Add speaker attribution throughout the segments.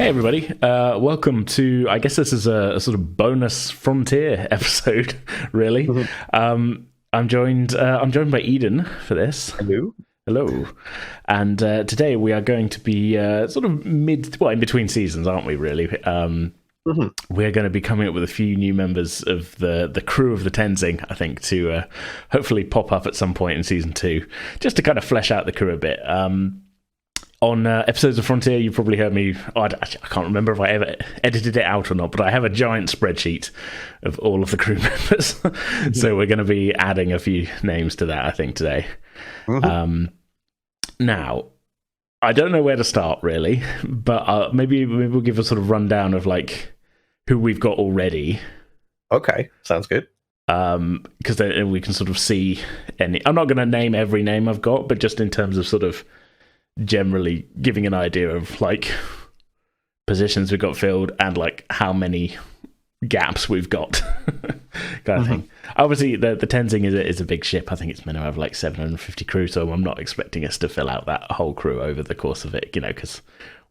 Speaker 1: Hey everybody, welcome to, I guess this is a sort of bonus Frontier episode, really. I'm joined by Eden for this. Hello. And today we are going to be sort of in between seasons, aren't we, really? We're going to be coming up with a few new members of the crew of the Tenzing, I think, to hopefully pop up at some point in season 2, just to kind of flesh out the crew a bit. On episodes of Frontier, you probably heard me. I can't remember if I ever edited it out or not, but I have a giant spreadsheet of all of the crew members. So we're going to be adding a few names to that, I think, today. Now, I don't know where to start, really, but maybe we'll give a sort of rundown of like who we've got already.
Speaker 2: Okay, sounds good.
Speaker 1: Because then we can sort of see any. I'm not going to name every name I've got, but just in terms of sort of generally giving an idea of like positions we've got filled and like how many gaps we've got kind of thing. Obviously the Tenzing is a big ship. I think it's meant to have like 750 crew, so I'm not expecting us to fill out that whole crew over the course of it, because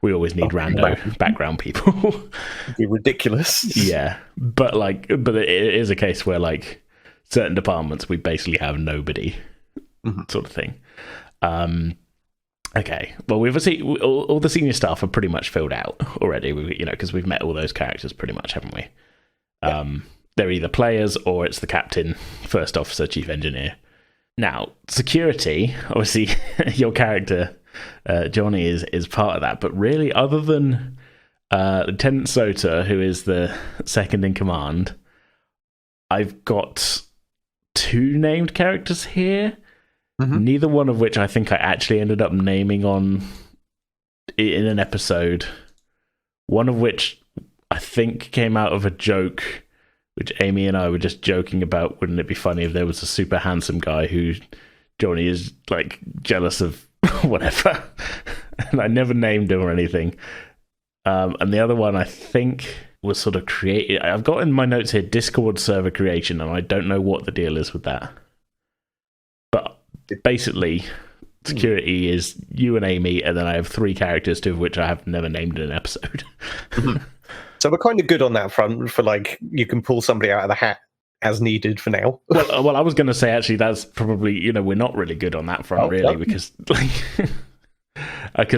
Speaker 1: we always need rando background people.
Speaker 2: It'd be ridiculous.
Speaker 1: Yeah, but it is a case where like certain departments we basically have nobody, sort of thing. Okay, well, we've see all the senior staff are pretty much filled out already, because we've met all those characters pretty much, haven't we? Yeah. They're either players or it's the captain, first officer, chief engineer. Now, security, obviously, your character, Johnny, is part of that, but really, other than Lieutenant Sota, who is the second in command, I've got 2 named characters here. Neither one of which I think I actually ended up naming in an episode. One of which I think came out of a joke, which Amy and I were just joking about. Wouldn't it be funny if there was a super handsome guy who Johnny is like jealous of, whatever. And I never named him or anything. And the other one I think was sort of created. I've got in my notes here Discord server creation, and I don't know what the deal is with that. But basically, security is you and Amy, and then I have 3 characters, 2 of which I have never named in an episode.
Speaker 2: So we're kind of good on that front for like you can pull somebody out of the hat as needed for now.
Speaker 1: Well, I was going to say actually that's probably we're not really good on that front because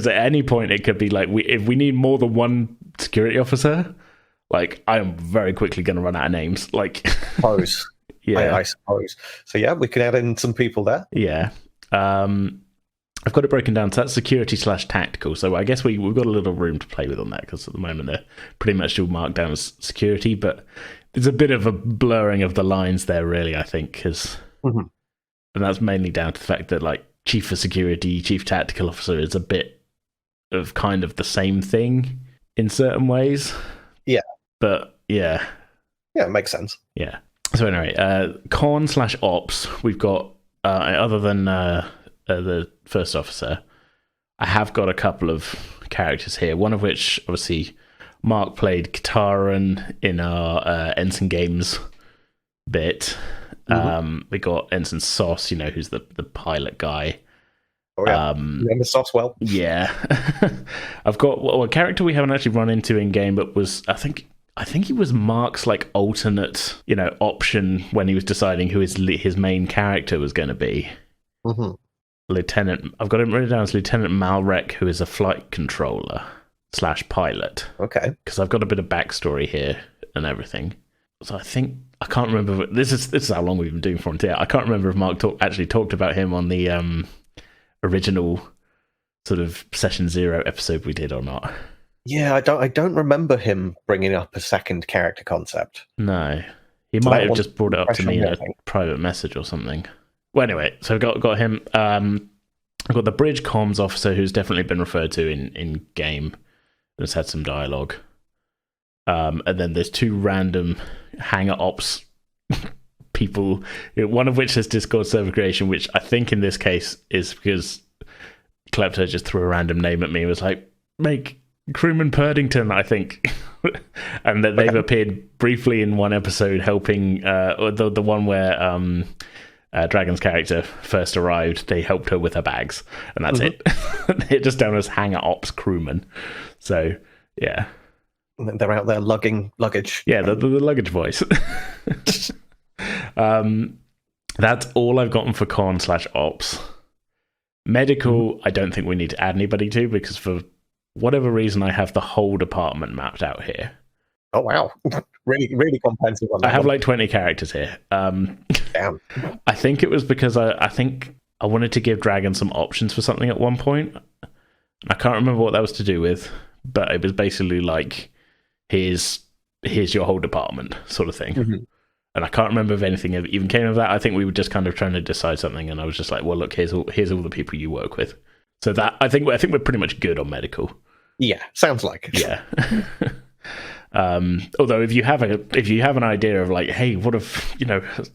Speaker 1: at any point it could be like if we need more than one security officer, like I am very quickly going to run out of names. Like,
Speaker 2: suppose. Yeah, I suppose. So yeah, we can add in some people there.
Speaker 1: Yeah. I've got it broken down. So that's security/tactical. So I guess we've got a little room to play with on that because at the moment they're pretty much still marked down as security, but there's a bit of a blurring of the lines there, really, I think, because and that's mainly down to the fact that like chief of security, chief tactical officer is a bit of kind of the same thing in certain ways. Yeah. But yeah.
Speaker 2: Yeah, it makes sense.
Speaker 1: Yeah. So anyway, con/ops, we've got, other than the first officer, I have got a couple of characters here, one of which, obviously, Mark played Kataran in our Ensign Games bit. We got Ensign Sauce, who's the pilot guy.
Speaker 2: Oh, yeah. Remember Sauce well?
Speaker 1: Yeah. I've got a character we haven't actually run into in-game, but was, I think he was Mark's like alternate, option when he was deciding who his main character was going to be. Lieutenant, I've got him written down as Lieutenant Malrek, who is a flight controller / pilot. Okay. Because I've got a bit of backstory here and everything. So I can't remember. This is how long we've been doing Frontier. I can't remember if Mark actually talked about him on the original sort of Session 0 episode we did or not.
Speaker 2: Yeah, I don't remember him bringing up a second character concept.
Speaker 1: No. He might have just brought it up to me in a private message or something. Well, anyway, so I've got him. I've got the bridge comms officer, who's definitely been referred to in game. Has had some dialogue. And then there's 2 random hangar ops people, one of which has Discord server creation, which I think in this case is because Klepto just threw a random name at me and was like, make Crewman Purdington, I think. And that they've appeared briefly in one episode helping, the one where Dragon's character first arrived, they helped her with her bags, and that's it. They're just down as hangar ops crewman. So Yeah.
Speaker 2: They're out there lugging luggage.
Speaker 1: Yeah, the luggage voice. That's all I've gotten for con/ops. Medical, I don't think we need to add anybody to, because for whatever reason, I have the whole department mapped out here.
Speaker 2: Oh, wow. Really, really comprehensive on that.
Speaker 1: I have
Speaker 2: one.
Speaker 1: like 20 characters here.
Speaker 2: Damn.
Speaker 1: I think it was because I think I wanted to give Dragon some options for something at one point. I can't remember what that was to do with, but it was basically like, here's your whole department sort of thing.
Speaker 2: Mm-hmm.
Speaker 1: And I can't remember if anything even came of that. I think we were just kind of trying to decide something, and I was just like, well, look, here's all the people you work with. So that I think we're pretty much good on medical.
Speaker 2: Yeah, sounds like it.
Speaker 1: Yeah. Although if you have an idea of like, hey, what if,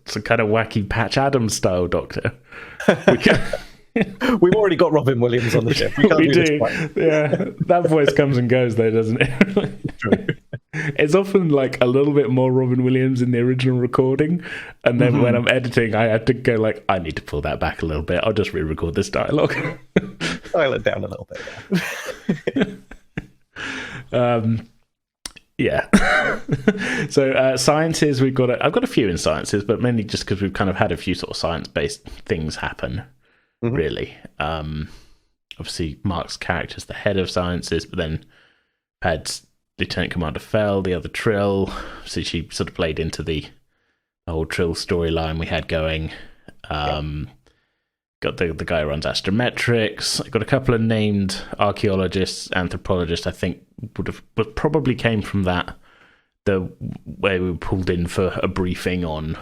Speaker 1: some kind of wacky Patch Adams style doctor?
Speaker 2: We've already got Robin Williams on the ship. We can't
Speaker 1: we
Speaker 2: do.
Speaker 1: do. Yeah, that voice comes and goes though, doesn't it?
Speaker 2: True.
Speaker 1: It's often like a little bit more Robin Williams in the original recording, and then when I'm editing, I had to go like, I need to pull that back a little bit. I'll just re-record this dialogue.
Speaker 2: Dial it down a little bit.
Speaker 1: Yeah. So sciences, I've got a few in sciences, but mainly just because we've kind of had a few sort of science-based things happen. Mm-hmm. Really. Obviously, Mark's character is the head of sciences, but then had Lieutenant Commander Fell, the other Trill. So she sort of played into the whole Trill storyline we had going. Got the guy who runs astrometrics. I got a couple of named archaeologists, anthropologists. I think would probably came from that. The way we were pulled in for a briefing on.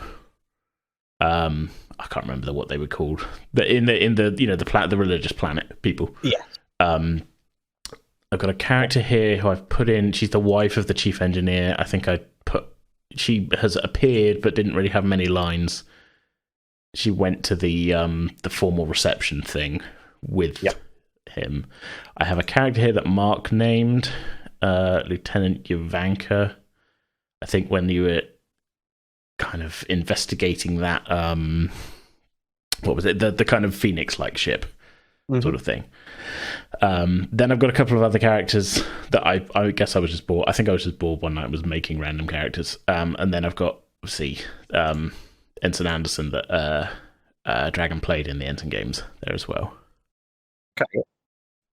Speaker 1: I can't remember what they were called. In the religious planet people.
Speaker 2: Yeah.
Speaker 1: I've got a character here who I've put in. She's the wife of the chief engineer. I think she has appeared but didn't really have many lines. She went to the formal reception thing with him. I have a character here that Mark named, Lieutenant Yovanka. I think when you were kind of investigating that, what was it? The kind of Phoenix-like ship sort of thing. Then I've got a couple of other characters that I guess I was just bored. I think I was just bored one night and was making random characters. And then I've got, Ensign Anderson that Dragon played in the Ensign games there as well.
Speaker 2: Okay.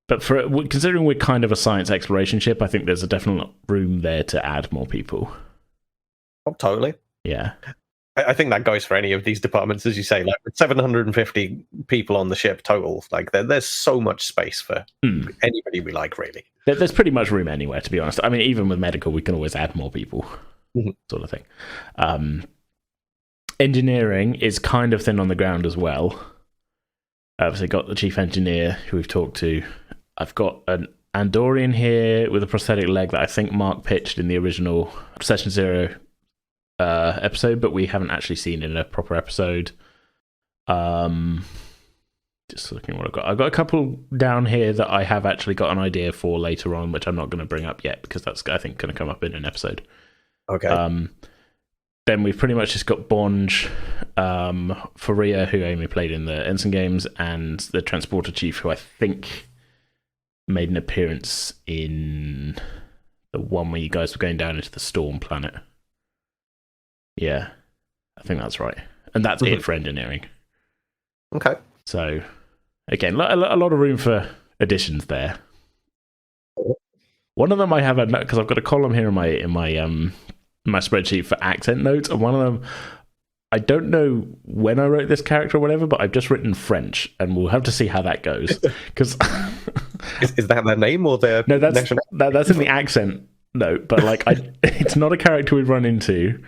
Speaker 1: But considering we're kind of a science exploration ship, I think there's a definite room there to add more people.
Speaker 2: Oh, totally.
Speaker 1: Yeah.
Speaker 2: I think that goes for any of these departments, as you say. Like with 750 people on the ship total, like there's so much space for anybody we like, really.
Speaker 1: There's pretty much room anywhere, to be honest. I mean, even with medical, we can always add more people, sort of thing. Engineering is kind of thin on the ground as well. I've obviously got the chief engineer who we've talked to. I've got an Andorian here with a prosthetic leg that I think Mark pitched in the original Session Zero episode, but we haven't actually seen in a proper episode. Just looking what I've got. I've got a couple down here that I have actually got an idea for later on, which I'm not going to bring up yet because that's, I think, going to come up in an episode.
Speaker 2: Okay.
Speaker 1: Then we've pretty much just got Bonge, Faria, who Amy played in the Ensign games, and the Transporter Chief, who I think made an appearance in the one where you guys were going down into the Storm planet. Yeah, I think that's right. And that's it for engineering.
Speaker 2: Okay.
Speaker 1: So, again, a lot of room for additions there. One of them I have a note, because I've got a column here in my spreadsheet for accent notes, and one of them, I don't know when I wrote this character or whatever, but I've just written French, and we'll have to see how that goes. Because
Speaker 2: is that their name or their
Speaker 1: no? That's in the accent note, but like it's not a character we've run into,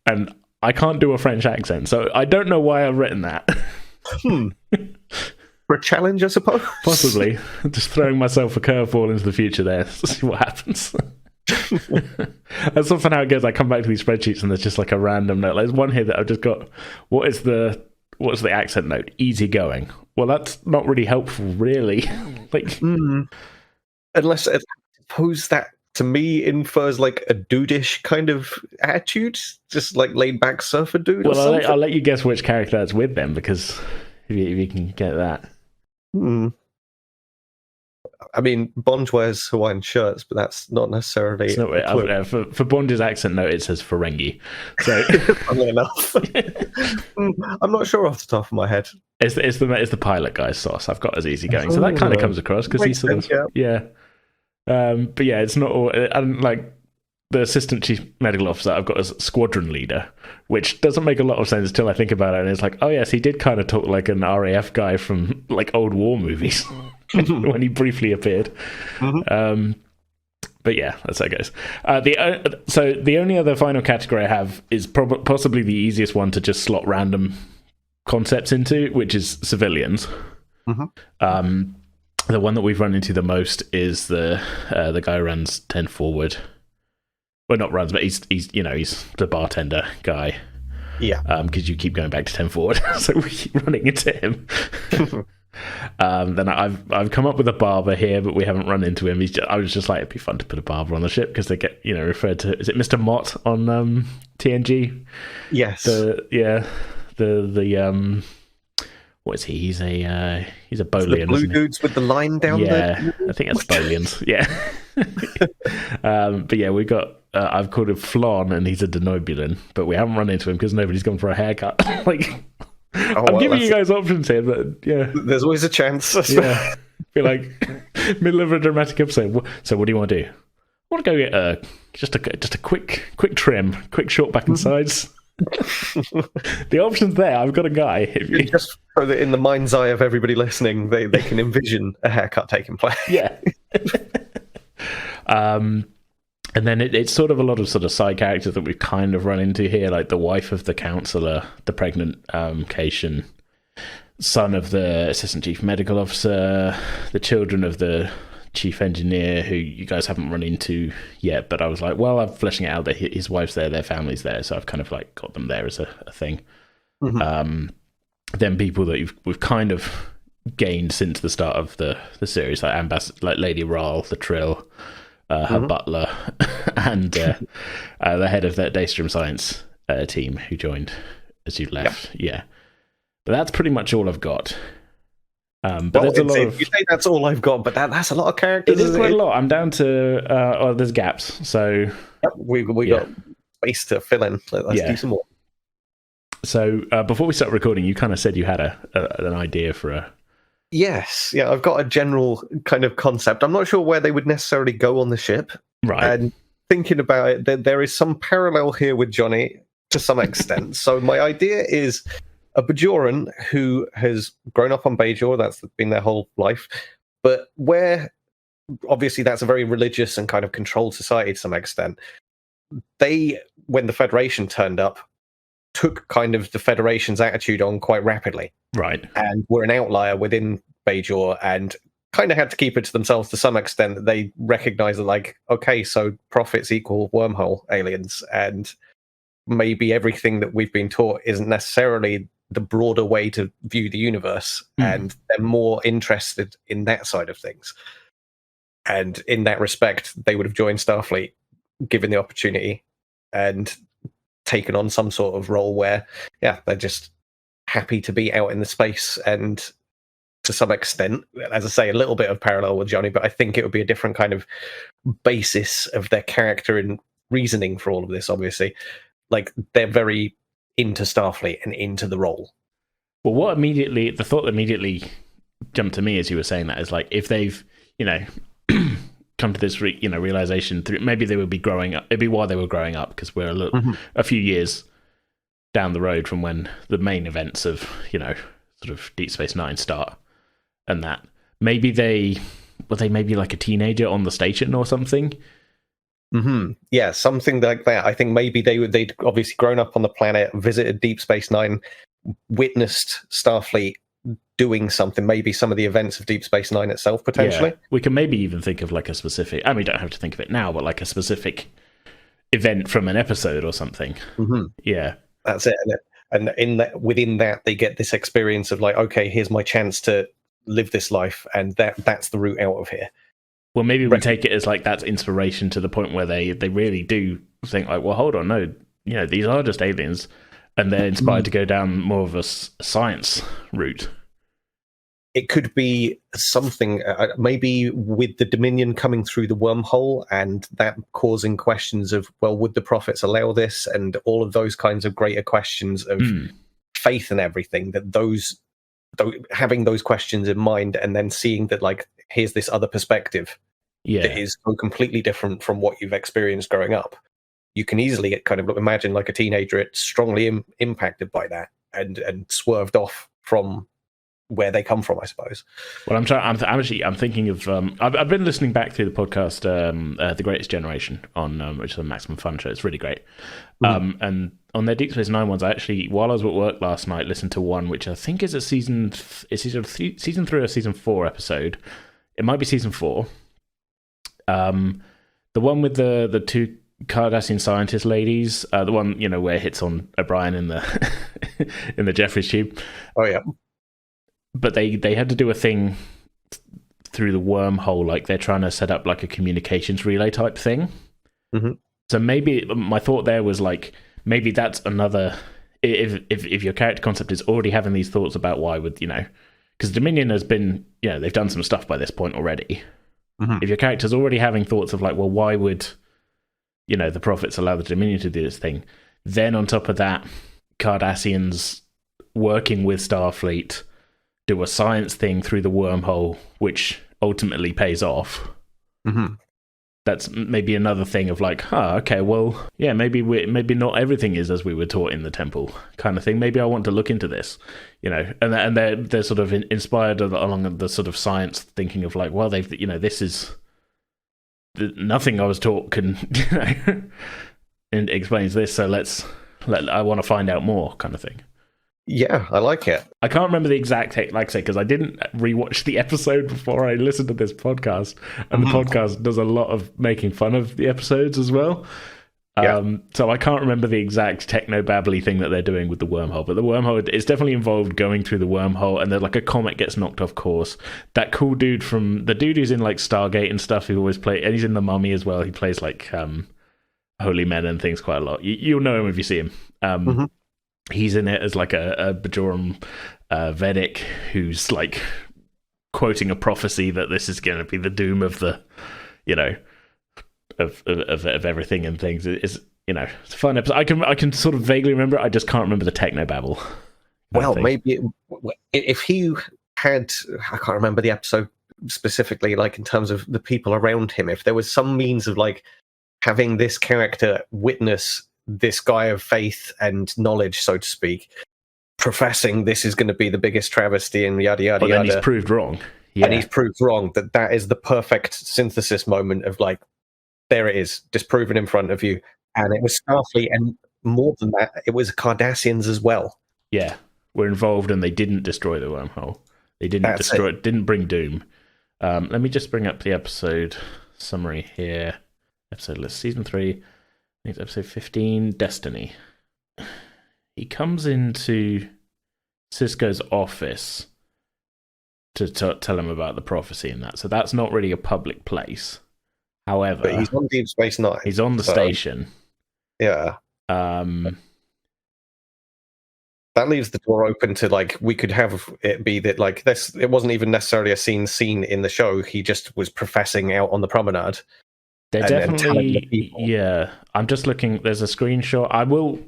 Speaker 1: and I can't do a French accent, so I don't know why I've written that.
Speaker 2: For a challenge, I suppose.
Speaker 1: Possibly, just throwing myself a curveball into the future there to see what happens. That's often how it goes. I come back to these spreadsheets and there's just like a random note. There's one here that I've just got. What's the accent note? Easy going. Well, that's not really helpful, really. Like,
Speaker 2: unless I suppose that to me infers like a dude-ish kind of attitude, just like laid back surfer dude.
Speaker 1: Well, I'll let you guess which character that's with them, because if you can get that.
Speaker 2: I mean, Bond wears Hawaiian shirts, but that's not necessarily.
Speaker 1: It's not, for Bond's accent note, it says Ferengi. So,
Speaker 2: funnily enough, I'm not sure off the top of my head.
Speaker 1: It's the pilot guy's sauce I've got as easygoing, so that kind of comes across because he's sort of but yeah, it's not all. And like the assistant chief medical officer I've got as squadron leader, which doesn't make a lot of sense until I think about it. And it's like, oh yes, he did kind of talk like an RAF guy from like old war movies when he briefly appeared. But yeah, that's how it goes. So the only other final category I have is possibly the easiest one to just slot random concepts into, which is civilians. The one that we've run into the most is the guy who runs 10 Forward. Well, not runs, but he's the bartender guy.
Speaker 2: Yeah.
Speaker 1: Because you keep going back to 10 Forward, so we keep running into him. Then I've come up with a barber here, but we haven't run into him. I was just like, it'd be fun to put a barber on the ship because they get referred to. Is it Mr. Mott on TNG?
Speaker 2: Yes.
Speaker 1: What is he? He's a Bolian.
Speaker 2: The blue dudes with the line down there.
Speaker 1: Yeah, I think that's Bolians. Yeah. But yeah, we got. I've called him Flan, and he's a Denobulan, but we haven't run into him because nobody's gone for a haircut. I'm giving you guys options here, but yeah,
Speaker 2: there's always a chance.
Speaker 1: Yeah, feel like middle of a dramatic episode. So, what do you want to do? I want to go get just a quick trim, quick short back and sides. The option's there. I've got a guy.
Speaker 2: Just so that in the mind's eye of everybody listening, they can envision a haircut taking place.
Speaker 1: Yeah. And then it's sort of a lot of sort of side characters that we've kind of run into here, like the wife of the counselor, the pregnant Cation, son of the assistant chief medical officer, the children of the chief engineer, who you guys haven't run into yet, but I was like, well, I'm fleshing it out that his wife's there, their family's there, so I've kind of like got them there as a thing. Then people that we've kind of gained since the start of the series, like Lady Rahl, the Trill, her butler, and the head of that Daystrom Science team who joined as you left. Yeah, but that's pretty much all I've got. But there's a lot of.
Speaker 2: You say that's all I've got, but that's a lot of characters.
Speaker 1: It is quite a lot. I'm down to. There's gaps, so
Speaker 2: we got space to fill in. Let's do some more.
Speaker 1: So before we start recording, you kind of said you had an idea for a.
Speaker 2: Yes, yeah, I've got a general kind of concept. I'm not sure where they would necessarily go on the ship.
Speaker 1: Right.
Speaker 2: And thinking about it, there is some parallel here with Johnny to some extent. So my idea is a Bajoran who has grown up on Bajor, that's been their whole life, but where, obviously that's a very religious and kind of controlled society to some extent. They, when the Federation turned up, took kind of the Federation's attitude on quite rapidly.
Speaker 1: Right.
Speaker 2: And were an outlier within Bajor and kind of had to keep it to themselves to some extent. They recognized that, like, okay, so profits equal wormhole aliens, and maybe everything that we've been taught isn't necessarily the broader way to view the universe, and they're more interested in that side of things. And in that respect, they would have joined Starfleet given the opportunity and taken on some sort of role where, yeah, they're just happy to be out in the space. And to some extent, as I say, a little bit of parallel with Johnny, but I think it would be a different kind of basis of their character and reasoning for all of this, obviously. Like, they're very into Starfleet and into the role.
Speaker 1: Well, the thought that immediately jumped to me as you were saying that is, like, if they've, come to this realization through, maybe they would be growing up, it'd be while they were growing up, because we're a few years down the road from when the main events of sort of Deep Space Nine start, and that maybe they maybe like a teenager on the station or something.
Speaker 2: Yeah, something like that. I think maybe they'd obviously grown up on the planet, visited Deep Space Nine, witnessed Starfleet doing something, maybe some of the events of Deep Space Nine itself, potentially.
Speaker 1: Yeah. We can maybe even think of like a specific, we don't have to think of it now, but like a specific event from an episode or something. Yeah.
Speaker 2: That's it. And within that, they get this experience of like, okay, here's my chance to live this life, and that's the route out of here.
Speaker 1: Well, maybe we take it as like that's inspiration to the point where they really do think like, well, hold on, no, these are just aliens, and they're inspired to go down more of a science route.
Speaker 2: it could be something, maybe with the Dominion coming through the wormhole and that causing questions of, well, would the prophets allow this? And all of those kinds of greater questions of faith and everything, that having those questions in mind and then seeing that, like, here's this other perspective that is so completely different from what you've experienced growing up. You can easily kind of imagine like a teenager, it's strongly impacted by that and swerved off from where they come from, I suppose.
Speaker 1: Well, I'm thinking of. I've been listening back through the podcast, The Greatest Generation, on which is a Maximum Fun show. It's really great. And on their Deep Space Nine ones, I actually, while I was at work last night, listened to one which I think is season 3 or season 4 episode. It might be season 4. The one with the two Cardassian scientist ladies, the one, you know, where it hits on O'Brien in the in the Jeffries tube.
Speaker 2: Oh yeah.
Speaker 1: But they had to do a thing through the wormhole, like they're trying to set up like a communications relay type thing. So maybe my thought there was like, maybe that's another, if your character concept is already having these thoughts about why would, you know, because Dominion has been, you know, they've done some stuff by this point already. If your character's already having thoughts of like, well, why would, you know, the prophets allow the Dominion to do this thing? Then on top of that, Cardassians working with Starfleet do a science thing through the wormhole, which ultimately pays off. That's maybe another thing of like, okay, well, yeah, maybe not everything is as we were taught in the temple, kind of thing. Maybe I want to look into this, you know. And they're sort of inspired along the sort of science thinking of like, well, they've, you know, this is nothing I was taught can, you know, and explains this. So I want to find out more, kind of thing.
Speaker 2: Yeah, I like it.
Speaker 1: I can't remember the exact, like I say, because I didn't rewatch the episode before I listened to this podcast, and the podcast does a lot of making fun of the episodes as well. So I can't remember the exact techno-babbly thing that they're doing with the wormhole, but the wormhole is definitely involved going through the wormhole, and then like a comet gets knocked off course. That cool dude who's in like Stargate and stuff, who always and he's in The Mummy as well. He plays like Holy Men and things quite a lot. You'll know him if you see him. He's in it as like a Bajoran Vedic who's like quoting a prophecy that this is going to be the doom of the, you know, of everything and things. It's, you know, it's a fun episode. I can sort of vaguely remember it. I just can't remember the technobabble.
Speaker 2: Well, maybe if he had, I can't remember the episode specifically, like in terms of the people around him, if there was some means of like having this character witness this guy of faith and knowledge, so to speak, professing this is going to be the biggest travesty and yada yada yada.
Speaker 1: And he's proved wrong.
Speaker 2: And he's proved wrong. That is the perfect synthesis moment of like, there it is, disproven in front of you. And it was Starfleet, and more than that, it was Cardassians as well.
Speaker 1: Yeah, were involved, and they didn't destroy the wormhole. They didn't destroy it. Didn't bring doom. Let me just bring up the episode summary here. Episode list, season 3. I think it's episode 15, Destiny. He comes into Cisco's office to tell him about the prophecy and that. So that's not really a public place. However,
Speaker 2: but he's on Deep Space Nine.
Speaker 1: He's on the station.
Speaker 2: Yeah. That leaves the door open to like, we could have it be that like this. It wasn't even necessarily a scene in the show. He just was professing out on the promenade.
Speaker 1: They're definitely, yeah. I'm just looking. There's a screenshot.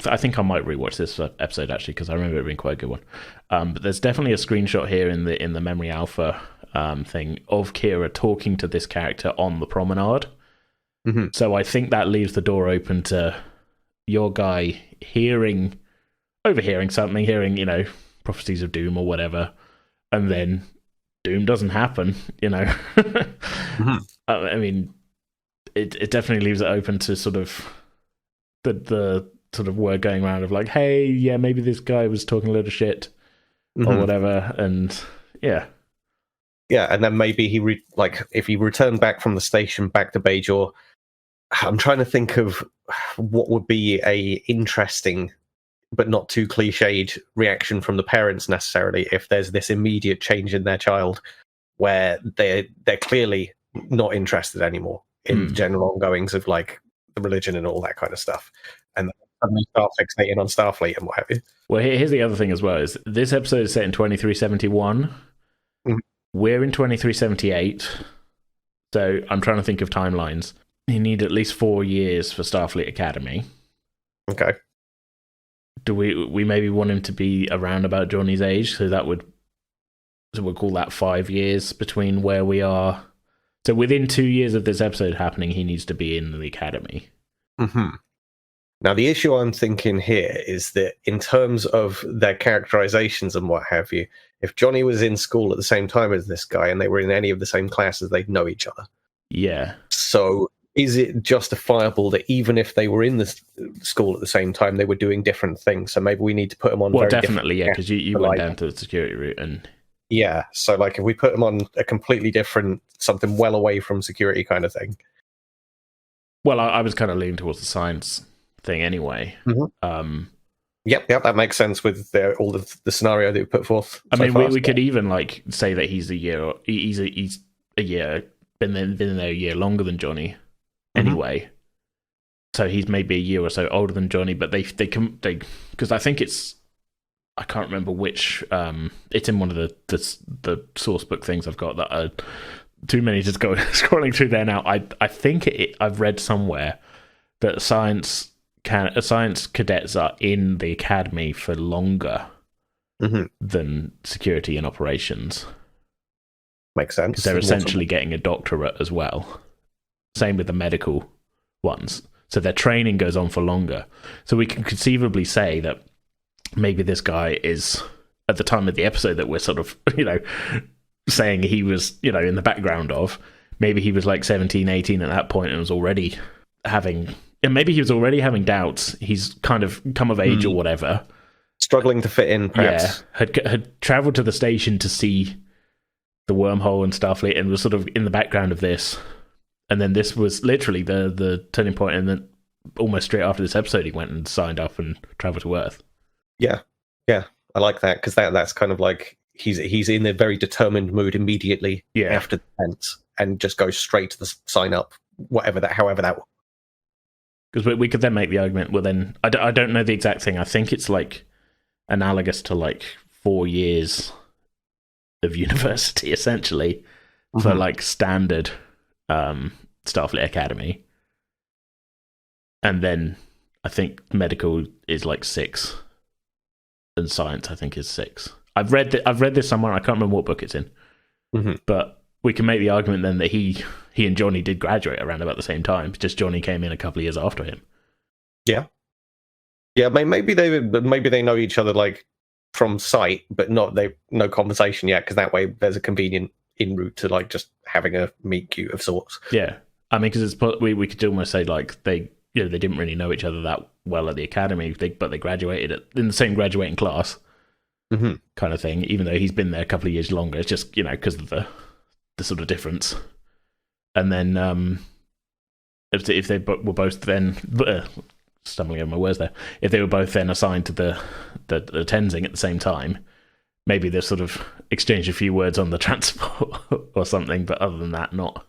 Speaker 1: I think I might rewatch this episode actually, because I remember it being quite a good one. But there's definitely a screenshot here in the Memory Alpha thing of Kira talking to this character on the promenade. So I think that leaves the door open to your guy overhearing something, hearing, you know, prophecies of doom or whatever, and then doom doesn't happen. You know, I mean. It definitely leaves it open to sort of the sort of word going around of like, hey, yeah, maybe this guy was talking a little shit or whatever, and yeah,
Speaker 2: and then maybe if he returned back from the station back to Bajor, I'm trying to think of what would be a interesting but not too cliched reaction from the parents necessarily if there's this immediate change in their child where they're clearly not interested anymore in general ongoings of like the religion and all that kind of stuff, and suddenly start fixating on Starfleet and what have you.
Speaker 1: Well, here's the other thing as well: is this episode is set in 2371. We're in 2378, so I'm trying to think of timelines. You need at least 4 years for Starfleet Academy.
Speaker 2: Okay.
Speaker 1: Do we maybe want him to be around about Johnny's age? So we'll call that 5 years between where we are. So within 2 years of this episode happening, he needs to be in the academy.
Speaker 2: Mm-hmm. Now, the issue I'm thinking here is that in terms of their characterizations and what have you, if Johnny was in school at the same time as this guy and they were in any of the same classes, they'd know each other.
Speaker 1: Yeah.
Speaker 2: So is it justifiable that even if they were in the school at the same time, they were doing different things? So maybe we need to put them on.
Speaker 1: Well, definitely, yeah, because you went down to the security route and.
Speaker 2: Yeah, so like if we put them on a completely different, something well away from security kind of thing.
Speaker 1: Well, I was kind of leaning towards the science thing anyway.
Speaker 2: Mm-hmm. Yep, that makes sense with all the scenario that we put forth.
Speaker 1: I mean, we could even like say that he's a year, he's a year, been there a year longer than Johnny, anyway. Mm-hmm. So he's maybe a year or so older than Johnny, but they because I think I can't remember which. It's in one of the source book things I've got that are too many to go scrolling through there now. I think I've read somewhere that science cadets are in the academy for longer than security and operations.
Speaker 2: Makes sense.
Speaker 1: Because they're essentially getting a doctorate as well. Same with the medical ones. So their training goes on for longer. So we can conceivably say that maybe this guy is, at the time of the episode that we're sort of, saying he was, in the background of, maybe he was like 17, 18 at that point and was already having doubts. He's kind of come of age or whatever.
Speaker 2: Struggling to fit in, perhaps.
Speaker 1: Yeah, had travelled to the station to see the wormhole and Starfleet and was sort of in the background of this. And then this was literally the turning point, and then almost straight after this episode he went and signed up and travelled to Earth. Yeah,
Speaker 2: I like that, because that's kind of like he's in a very determined mood immediately after the event, and just goes straight to the sign up, however that.
Speaker 1: Because we could then make the argument. Well, then I don't know the exact thing. I think it's like analogous to like 4 years of university, essentially, for like standard Starfleet Academy, and then I think medical is like 6. And science, I think, is 6. I've read this somewhere. I can't remember what book it's in, but we can make the argument then that he and Johnny did graduate around about the same time. Just Johnny came in a couple of years after him.
Speaker 2: Yeah. Maybe they know each other like from sight, but no conversation yet, because that way there's a convenient in route to like just having a meet cute of sorts.
Speaker 1: Yeah, I mean, because we could almost say like they didn't really know each other that well at the academy, but they graduated in the same graduating class, kind of thing. Even though he's been there a couple of years longer, it's just because of the sort of difference. And then if they were both then stumbling over my words there, if they were both then assigned to the Tenzing at the same time, maybe they've sort of exchanged a few words on the transport or something. But other than that, not.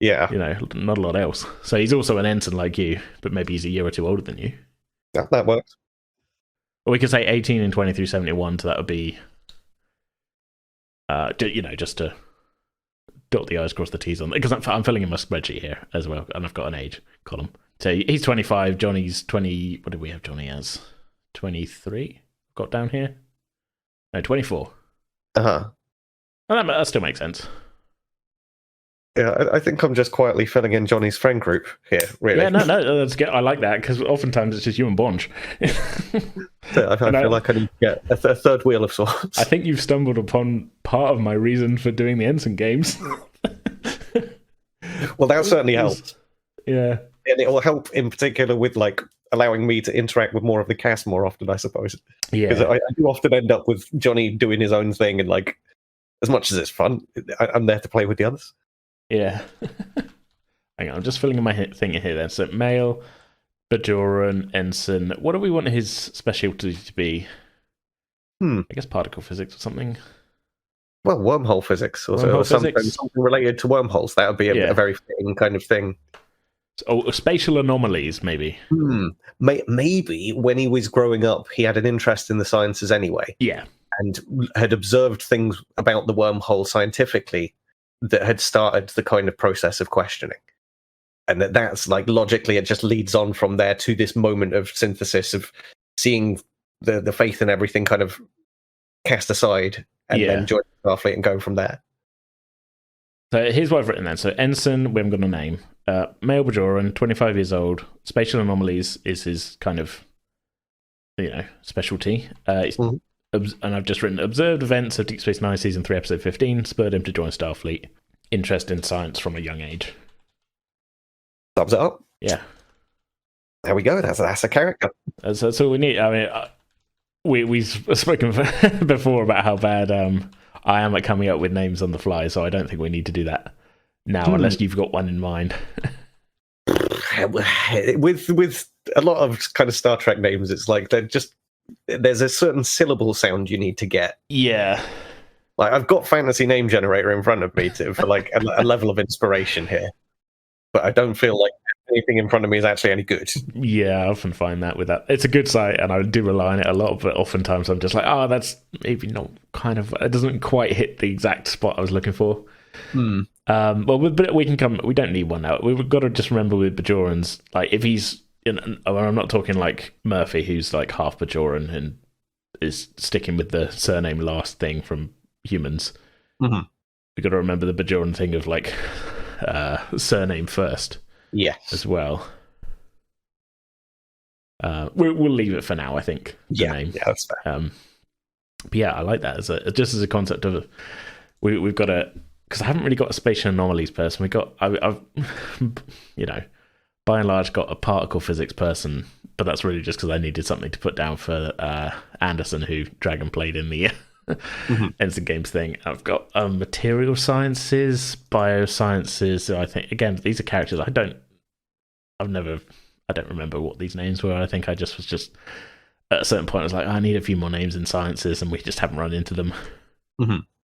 Speaker 2: Yeah.
Speaker 1: Not a lot else. So he's also an ensign like you, but maybe he's a year or two older than you.
Speaker 2: That works.
Speaker 1: Or we could say 18 and 2371, so that would be, just to dot the I's, cross the T's on, because I'm filling in my spreadsheet here as well, and I've got an age column. So he's 25, Johnny's 20, what did we have Johnny as? 23? Got down here? No, 24.
Speaker 2: Uh-huh.
Speaker 1: And that still makes sense.
Speaker 2: Yeah, I think I'm just quietly filling in Johnny's friend group here, really.
Speaker 1: Yeah, no, that's good. I like that, because oftentimes it's just you and Bonge.
Speaker 2: I feel like I need to get a third wheel of sorts.
Speaker 1: I think you've stumbled upon part of my reason for doing the ensign games.
Speaker 2: Well, that certainly helps.
Speaker 1: Yeah.
Speaker 2: And it will help in particular with like allowing me to interact with more of the cast more often, I suppose. Yeah. Because I do often end up with Johnny doing his own thing, and like, as much as it's fun, I'm there to play with the others.
Speaker 1: Yeah. Hang on, I'm just filling in my thing here then. So male, Bajoran, ensign. What do we want his specialty to be? I guess particle physics or something.
Speaker 2: Well, wormhole physics or something related to wormholes. That would be a very fitting kind of thing.
Speaker 1: Spatial anomalies, maybe.
Speaker 2: Maybe when he was growing up, he had an interest in the sciences anyway.
Speaker 1: Yeah.
Speaker 2: and had observed things about the wormhole scientifically that had started the kind of process of questioning. And that's like logically, it just leads on from there to this moment of synthesis of seeing the faith and everything kind of cast aside, and then joining Starfleet and going from there.
Speaker 1: So here's what I've written then. So Ensign, we haven't got a name. Male Bajoran, 25 years old. Spatial anomalies is his kind of, specialty. And I've just written, observed events of Deep Space Nine Season 3, Episode 15, spurred him to join Starfleet. Interest in science from a young age.
Speaker 2: Thumbs it up.
Speaker 1: Yeah.
Speaker 2: There we go. That's a character.
Speaker 1: That's all we need. I mean, we've spoken before about how bad I am at coming up with names on the fly, so I don't think we need to do that now, unless you've got one in mind.
Speaker 2: With a lot of kind of Star Trek names, it's like there's a certain syllable sound you need to get.
Speaker 1: Yeah.
Speaker 2: Like I've got Fantasy Name Generator in front of me for like a level of inspiration here, but I don't feel like anything in front of me is actually any good.
Speaker 1: Yeah, I often find that with that. It's a good site, and I do rely on it a lot, but oftentimes I'm just like, that's maybe not kind of, it doesn't quite hit the exact spot I was looking for. But we can come, we don't need one now. We've got to just remember with Bajorans, like if he's, I'm not talking like Murphy, who's like half Bajoran and is sticking with the surname last thing from humans. We've got to remember the Bajoran thing of like surname first.
Speaker 2: Yes,
Speaker 1: as well. We'll leave it for now, I think. Name.
Speaker 2: Yeah, that's fair.
Speaker 1: But yeah, I like that as a concept of we've got a, because I haven't really got a spatial anomalies person. I've by and large got a particle physics person, but that's really just because I needed something to put down for Anderson, who Dragon played in the Ensign Games thing. I've got material sciences, biosciences. So I think again, these are characters I don't remember what these names were. I think I was just at a certain point I was like, I need a few more names in sciences, and we just haven't run into them.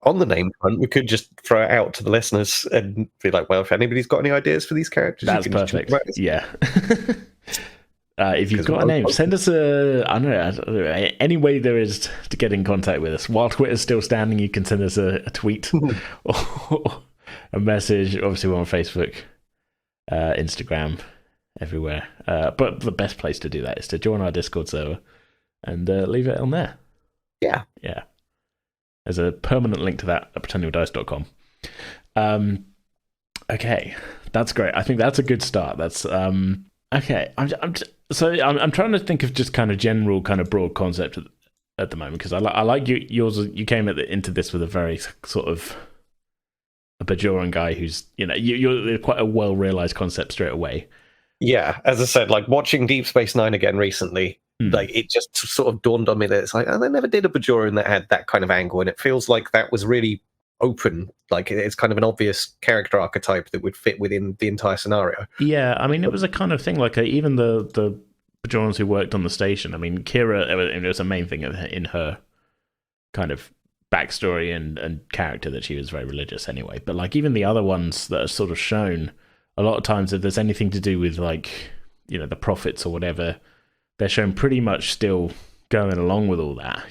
Speaker 2: On the name front, we could just throw it out to the listeners and be like, well, if anybody's got any ideas for these characters,
Speaker 1: that's perfect. Yeah. If you've got a name, send us I don't know, any way there is to get in contact with us. While Twitter's still standing, you can send us a tweet or a message. Obviously, we're on Facebook, Instagram, everywhere. But the best place to do that is to join our Discord server and leave it on there.
Speaker 2: Yeah.
Speaker 1: Yeah. There's a permanent link to that at pretendingwithdice.com. Okay, that's great. I think that's a good start. That's okay. I'm trying to think of just kind of general, kind of broad concept at the moment, because I like yours. You came into this with a very sort of a Bajoran guy who's you're quite a well realized concept straight away.
Speaker 2: Yeah, as I said, like watching Deep Space Nine again recently, like it just sort of dawned on me that it's like, they never did a Bajoran that had that kind of angle, and it feels like that was really open. Like it's kind of an obvious character archetype that would fit within the entire scenario.
Speaker 1: Yeah, I mean, it was a kind of thing. Like even the Bajorans who worked on the station. I mean, Kira, it was a main thing in her kind of backstory and character that she was very religious anyway. But like even the other ones that are sort of shown, a lot of times if there's anything to do with like the prophets or whatever, they're shown pretty much still going along with all that.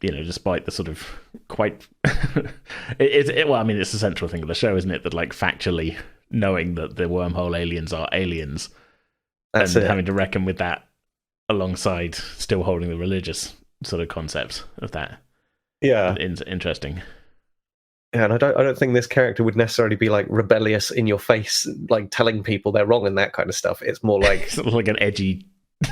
Speaker 1: Despite the sort of quite well, I mean, it's the central thing of the show, isn't it? That like factually knowing that the wormhole aliens are aliens, and having to reckon with that alongside still holding the religious sort of concepts of that.
Speaker 2: Yeah,
Speaker 1: interesting.
Speaker 2: Yeah, and I don't think this character would necessarily be like rebellious in your face, like telling people they're wrong and that kind of stuff. It's more like
Speaker 1: sort of like an edgy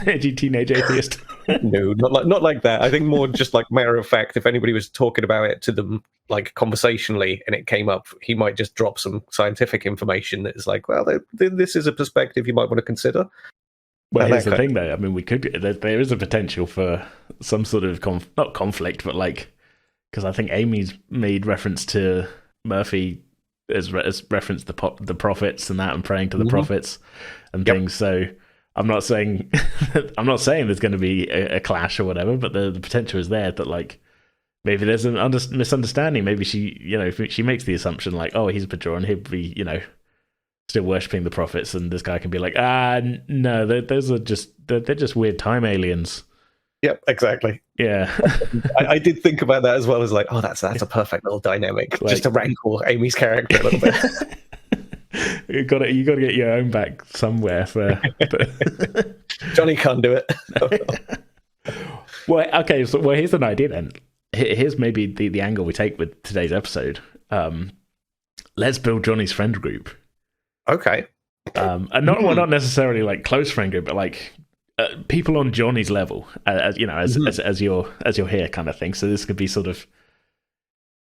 Speaker 1: teenage atheist.
Speaker 2: No, not like that. I think more just like matter of fact. If anybody was talking about it to them like conversationally and it came up, he might just drop some scientific information that is like, well, this is a perspective you might want to consider.
Speaker 1: Well, here's the thing, though. I mean, there is a potential for some sort of not conflict, but like, because I think Amy's made reference to Murphy as referenced the prophets and that, and praying to the prophets and things. So I'm not saying there's going to be a clash or whatever, but the potential is there that like maybe there's an misunderstanding. Maybe she, if she makes the assumption like, oh, he's Bajoran, he'd be, still worshipping the prophets, and this guy can be like, no, those are just they're just weird time aliens.
Speaker 2: Yep, exactly.
Speaker 1: Yeah.
Speaker 2: I did think about that as well as like, oh, that's a perfect little dynamic,
Speaker 1: Like-
Speaker 2: just to rankle Amy's character a little bit.
Speaker 1: you got to get your own back somewhere for.
Speaker 2: Johnny can't do it.
Speaker 1: Well, okay. So, here's an idea then. Here's maybe the angle we take with today's episode. Let's build Johnny's friend group.
Speaker 2: Okay.
Speaker 1: And not necessarily like close friend group, but like people on Johnny's level, as you know, as you're here, kind of thing. So this could be sort of,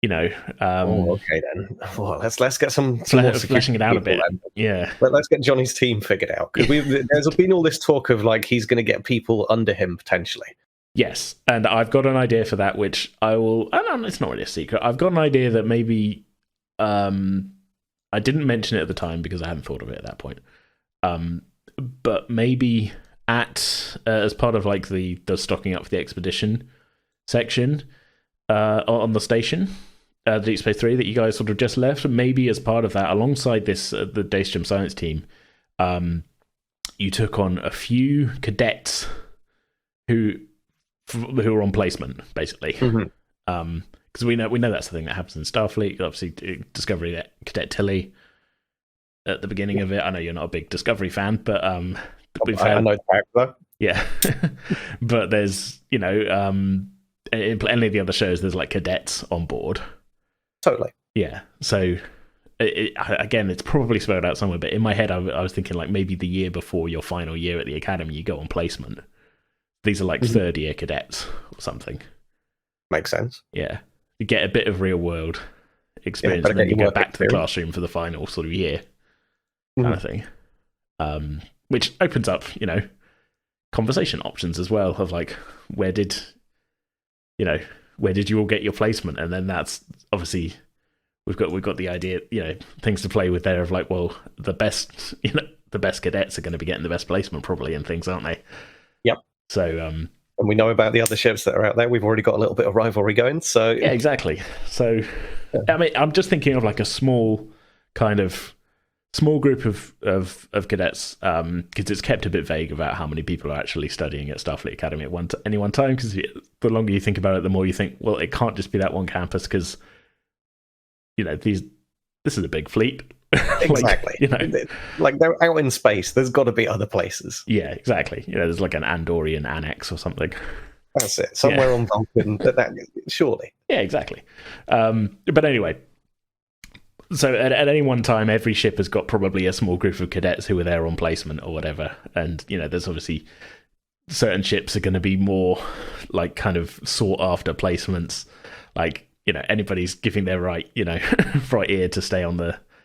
Speaker 1: you know,
Speaker 2: okay then. Well, let's get some
Speaker 1: more fleshing it out a bit. Then. Yeah,
Speaker 2: let's get Johnny's team figured out, because there's been all this talk of like he's going to get people under him potentially.
Speaker 1: Yes, and I've got an idea for that, which I will. I don't know, it's not really a secret. I've got an idea that maybe I didn't mention it at the time because I hadn't thought of it at that point. But maybe as part of like the stocking up for the expedition section on the station, Deep Space 3 that you guys sort of just left, maybe as part of that, alongside this the Daystrom science team, you took on a few cadets who are on placement, basically. Because we know that's the thing that happens in Starfleet. Obviously, Discovery Cadet Tilly at the beginning of it. I know you're not a big Discovery fan, but we've had,
Speaker 2: I know the character.
Speaker 1: Yeah, but there's in any of the other shows, there's like cadets on board.
Speaker 2: Totally.
Speaker 1: Yeah. So again, it's probably spelled out somewhere, but in my head, I was thinking like maybe the year before your final year at the academy, you go on placement. These are like third year cadets or something.
Speaker 2: Makes sense.
Speaker 1: Yeah. You get a bit of real world experience, and then you go back to the classroom for the final sort of year kind of thing. Which opens up, conversation options as well of like, where did you all get your placement? And then that's obviously we've got the idea, things to play with there of like, well, the best cadets are going to be getting the best placement probably, and things, aren't they?
Speaker 2: Yep.
Speaker 1: So
Speaker 2: and we know about the other ships that are out there. We've already got a little bit of rivalry going. So
Speaker 1: yeah, exactly. So I mean, I'm just thinking of like a small group of cadets, because it's kept a bit vague about how many people are actually studying at Starfleet Academy at any one time. Because the longer you think about it, the more you think, well, it can't just be that one campus, because this is a big fleet.
Speaker 2: Exactly. Like they're out in space. There's got to be other places.
Speaker 1: Yeah, exactly. There's like an Andorian annex or something.
Speaker 2: That's it. Somewhere on Vulcan. That surely.
Speaker 1: Yeah, exactly. But anyway, so at any one time, every ship has got probably a small group of cadets who are there on placement or whatever. And there's obviously certain ships are going to be more like kind of sought after placements. Like anybody's giving their right ear to stay on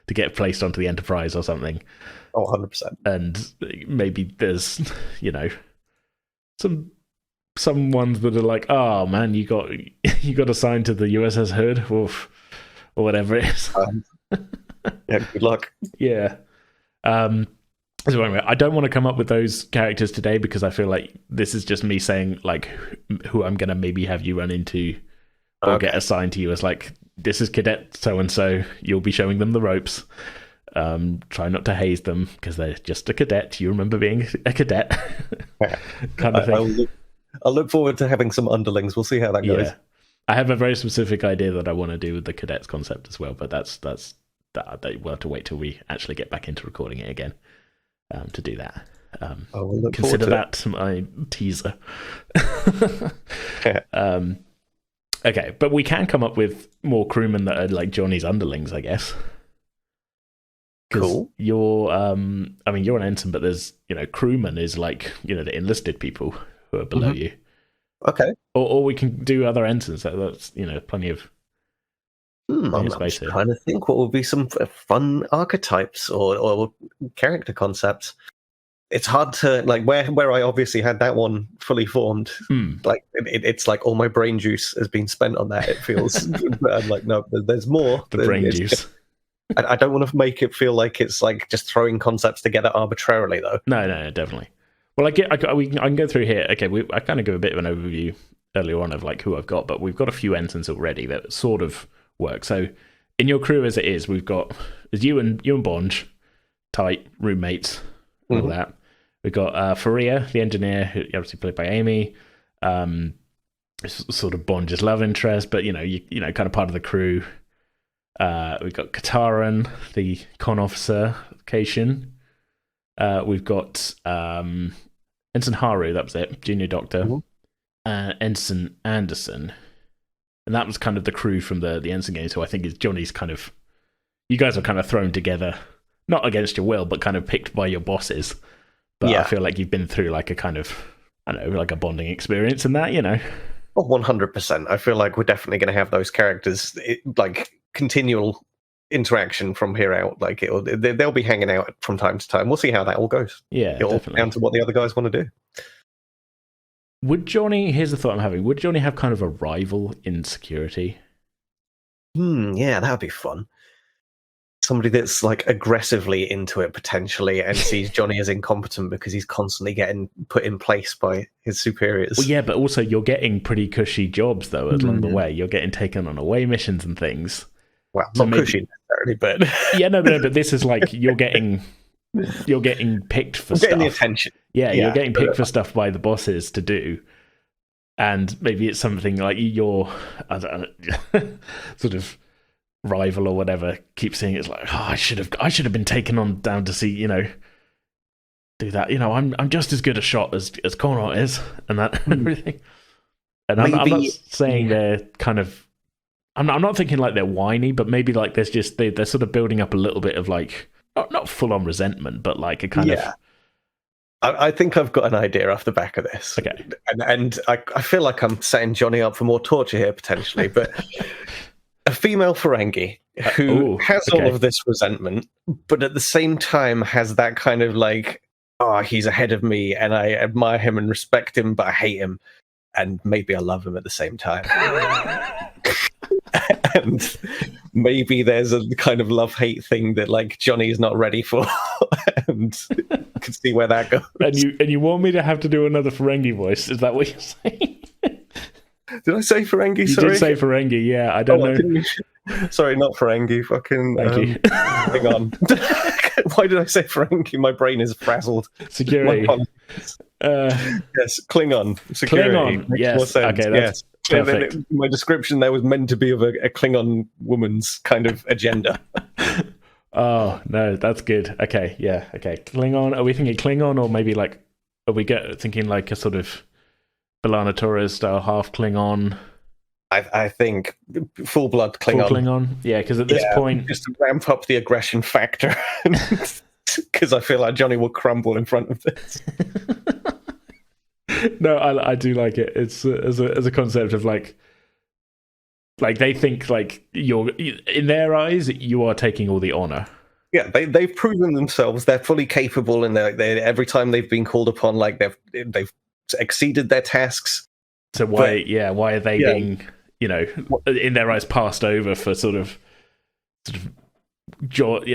Speaker 1: to get placed onto the Enterprise or something.
Speaker 2: Oh, 100%.
Speaker 1: And maybe there's, some ones that are like, oh man, you got assigned to the USS Hood, or whatever it is.
Speaker 2: Yeah, good luck.
Speaker 1: Yeah. So anyway, I don't want to come up with those characters today, because I feel like this is just me saying like who I'm going to maybe have you run into or get assigned to you as like, this is cadet so-and-so, you'll be showing them the ropes. Try not to haze them, because they're just a cadet. You remember being a cadet. Kind of thing.
Speaker 2: I'll look forward to having some underlings. We'll see how that goes.
Speaker 1: Yeah. I have a very specific idea that I want to do with the cadets concept as well, but that's we'll have to wait till we actually get back into recording it again to do that.
Speaker 2: We'll
Speaker 1: consider that my teaser. Okay, but we can come up with more crewmen that are like Johnny's underlings, I guess.
Speaker 2: Cool.
Speaker 1: You're an ensign, but there's crewman is like the enlisted people who are below you.
Speaker 2: Okay.
Speaker 1: Or we can do other ensigns. That's plenty of.
Speaker 2: I'm just trying to think what would be some fun archetypes or character concepts. It's hard to like where I obviously had that one fully formed. Like it's like all my brain juice has been spent on that. It feels. But I'm like, no, there's more.
Speaker 1: The brain juice.
Speaker 2: I don't want to make it feel like it's like just throwing concepts together arbitrarily, though.
Speaker 1: No, definitely. Well, I can go through here. Okay, I kind of give a bit of an overview earlier on of like who I've got, but we've got a few ensigns already that sort of work. So in your crew as it is, we've got you and Bonge, tight roommates, all that. We've got Faria, the engineer, who obviously played by Amy. sort of Bond's love interest, but you know, kind of part of the crew. We've got Kataran, the con officer, Cation. We've got Ensign Haru, that was it, junior doctor. Ensign Anderson. And that was kind of the crew from the Ensign games, who I think is Johnny's kind of... You guys are kind of thrown together, not against your will, but kind of picked by your bosses. But I feel like you've been through like a kind of, I don't know, like a bonding experience in that, you know?
Speaker 2: Oh, 100%. I feel like we're definitely going to have those characters, like, continual interaction from here out. Like, they'll be hanging out from time to time. We'll see how that all goes.
Speaker 1: Yeah,
Speaker 2: it'll
Speaker 1: definitely.
Speaker 2: down to what the other guys want to do.
Speaker 1: Would Johnny... Here's the thought I'm having. Would Johnny have kind of a rival in security?
Speaker 2: Yeah, that would be fun. Somebody that's like aggressively into it potentially and sees Johnny as incompetent because he's constantly getting put in place by his superiors.
Speaker 1: Well, yeah, but also you're getting pretty cushy jobs though along the way. You're getting taken on away missions and things.
Speaker 2: Well, not cushy necessarily, but
Speaker 1: yeah, no, but this is like you're getting picked for stuff.
Speaker 2: Getting the attention.
Speaker 1: Yeah, you're getting picked for stuff by the bosses to do. And maybe it's something like your, I don't know, sort of rival or whatever keeps saying it's like, oh, I should have been taken on down to see, you know, do that. You know, I'm just as good a shot as Connaught is, and that everything. And I'm not saying they're kind of. I'm not thinking like they're whiny, but maybe like there's just they're sort of building up a little bit of like not full on resentment, but like a kind of.
Speaker 2: I think I've got an idea off the back of this.
Speaker 1: Okay,
Speaker 2: and I feel like I'm setting Johnny up for more torture here potentially, but. A female Ferengi who has all of this resentment, but at the same time has that kind of like, oh, he's ahead of me and I admire him and respect him, but I hate him. And maybe I love him at the same time. And maybe there's a kind of love-hate thing that like Johnny is not ready for. And you can see where that goes.
Speaker 1: And you want me to have to do another Ferengi voice? Is that what you're saying?
Speaker 2: Did I say Ferengi?
Speaker 1: You did say Ferengi, yeah. I don't know.
Speaker 2: Sorry, not Ferengi. Fucking.
Speaker 1: Thank you.
Speaker 2: Hang on. Why did I say Ferengi? My brain is frazzled.
Speaker 1: Security.
Speaker 2: Yes, Klingon. Security.
Speaker 1: Klingon. Yes. Okay, that's perfect.
Speaker 2: My description there was meant to be of a Klingon woman's kind of agenda.
Speaker 1: Oh no, that's good. Okay, yeah. Okay, Klingon. Are we thinking Klingon, or maybe like? Are we thinking like a sort of B'Elanna Torres style half Klingon?
Speaker 2: I think full blood Klingon.
Speaker 1: Full Klingon, yeah. Because at this point,
Speaker 2: just to ramp up the aggression factor, because I feel like Johnny will crumble in front of this.
Speaker 1: No, I do like it. It's as a concept of like they think like you're in their eyes you are taking all the honor.
Speaker 2: Yeah, they've proven themselves. They're fully capable, and they every time they've been called upon, like they've exceeded their tasks.
Speaker 1: So why are they being, you know, in their eyes passed over for sort of jobs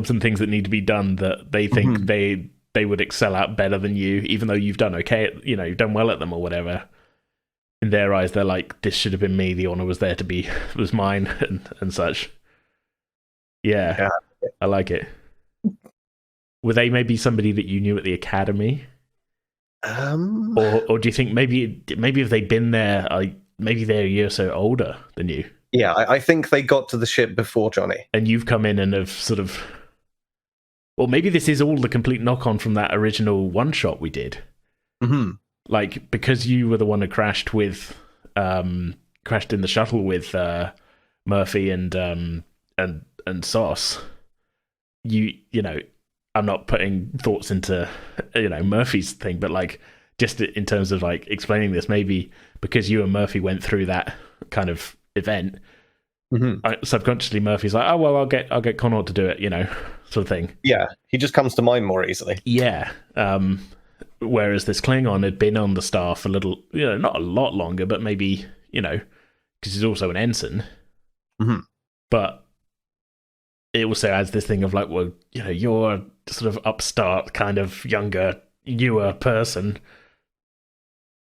Speaker 1: and things that need to be done that they think they would excel at better than you, even though you've done okay, you've done well at them or whatever. In their eyes, they're like, this should have been me. The honor was mine and such. Yeah, I like it. Were they maybe somebody that you knew at the academy? Or do you think maybe if they'd been there, maybe they're a year or so older than you?
Speaker 2: Yeah, I think they got to the ship before Johnny.
Speaker 1: And you've come in and have sort of... Well, maybe this is all the complete knock-on from that original one-shot we did.
Speaker 2: Mm-hmm.
Speaker 1: Like, because you were the one who crashed in the shuttle with Murphy and Sauce. You know, I'm not putting thoughts into, Murphy's thing, but like just in terms of like explaining this, maybe because you and Murphy went through that kind of event, subconsciously Murphy's like, oh well, I'll get Connaught to do it, sort of thing.
Speaker 2: Yeah, he just comes to mind more easily.
Speaker 1: Yeah. Whereas this Klingon had been on the staff a little, not a lot longer, but maybe, because he's also an ensign.
Speaker 2: Mm-hmm.
Speaker 1: But it also adds this thing of like, well, you're a sort of upstart kind of younger, newer person.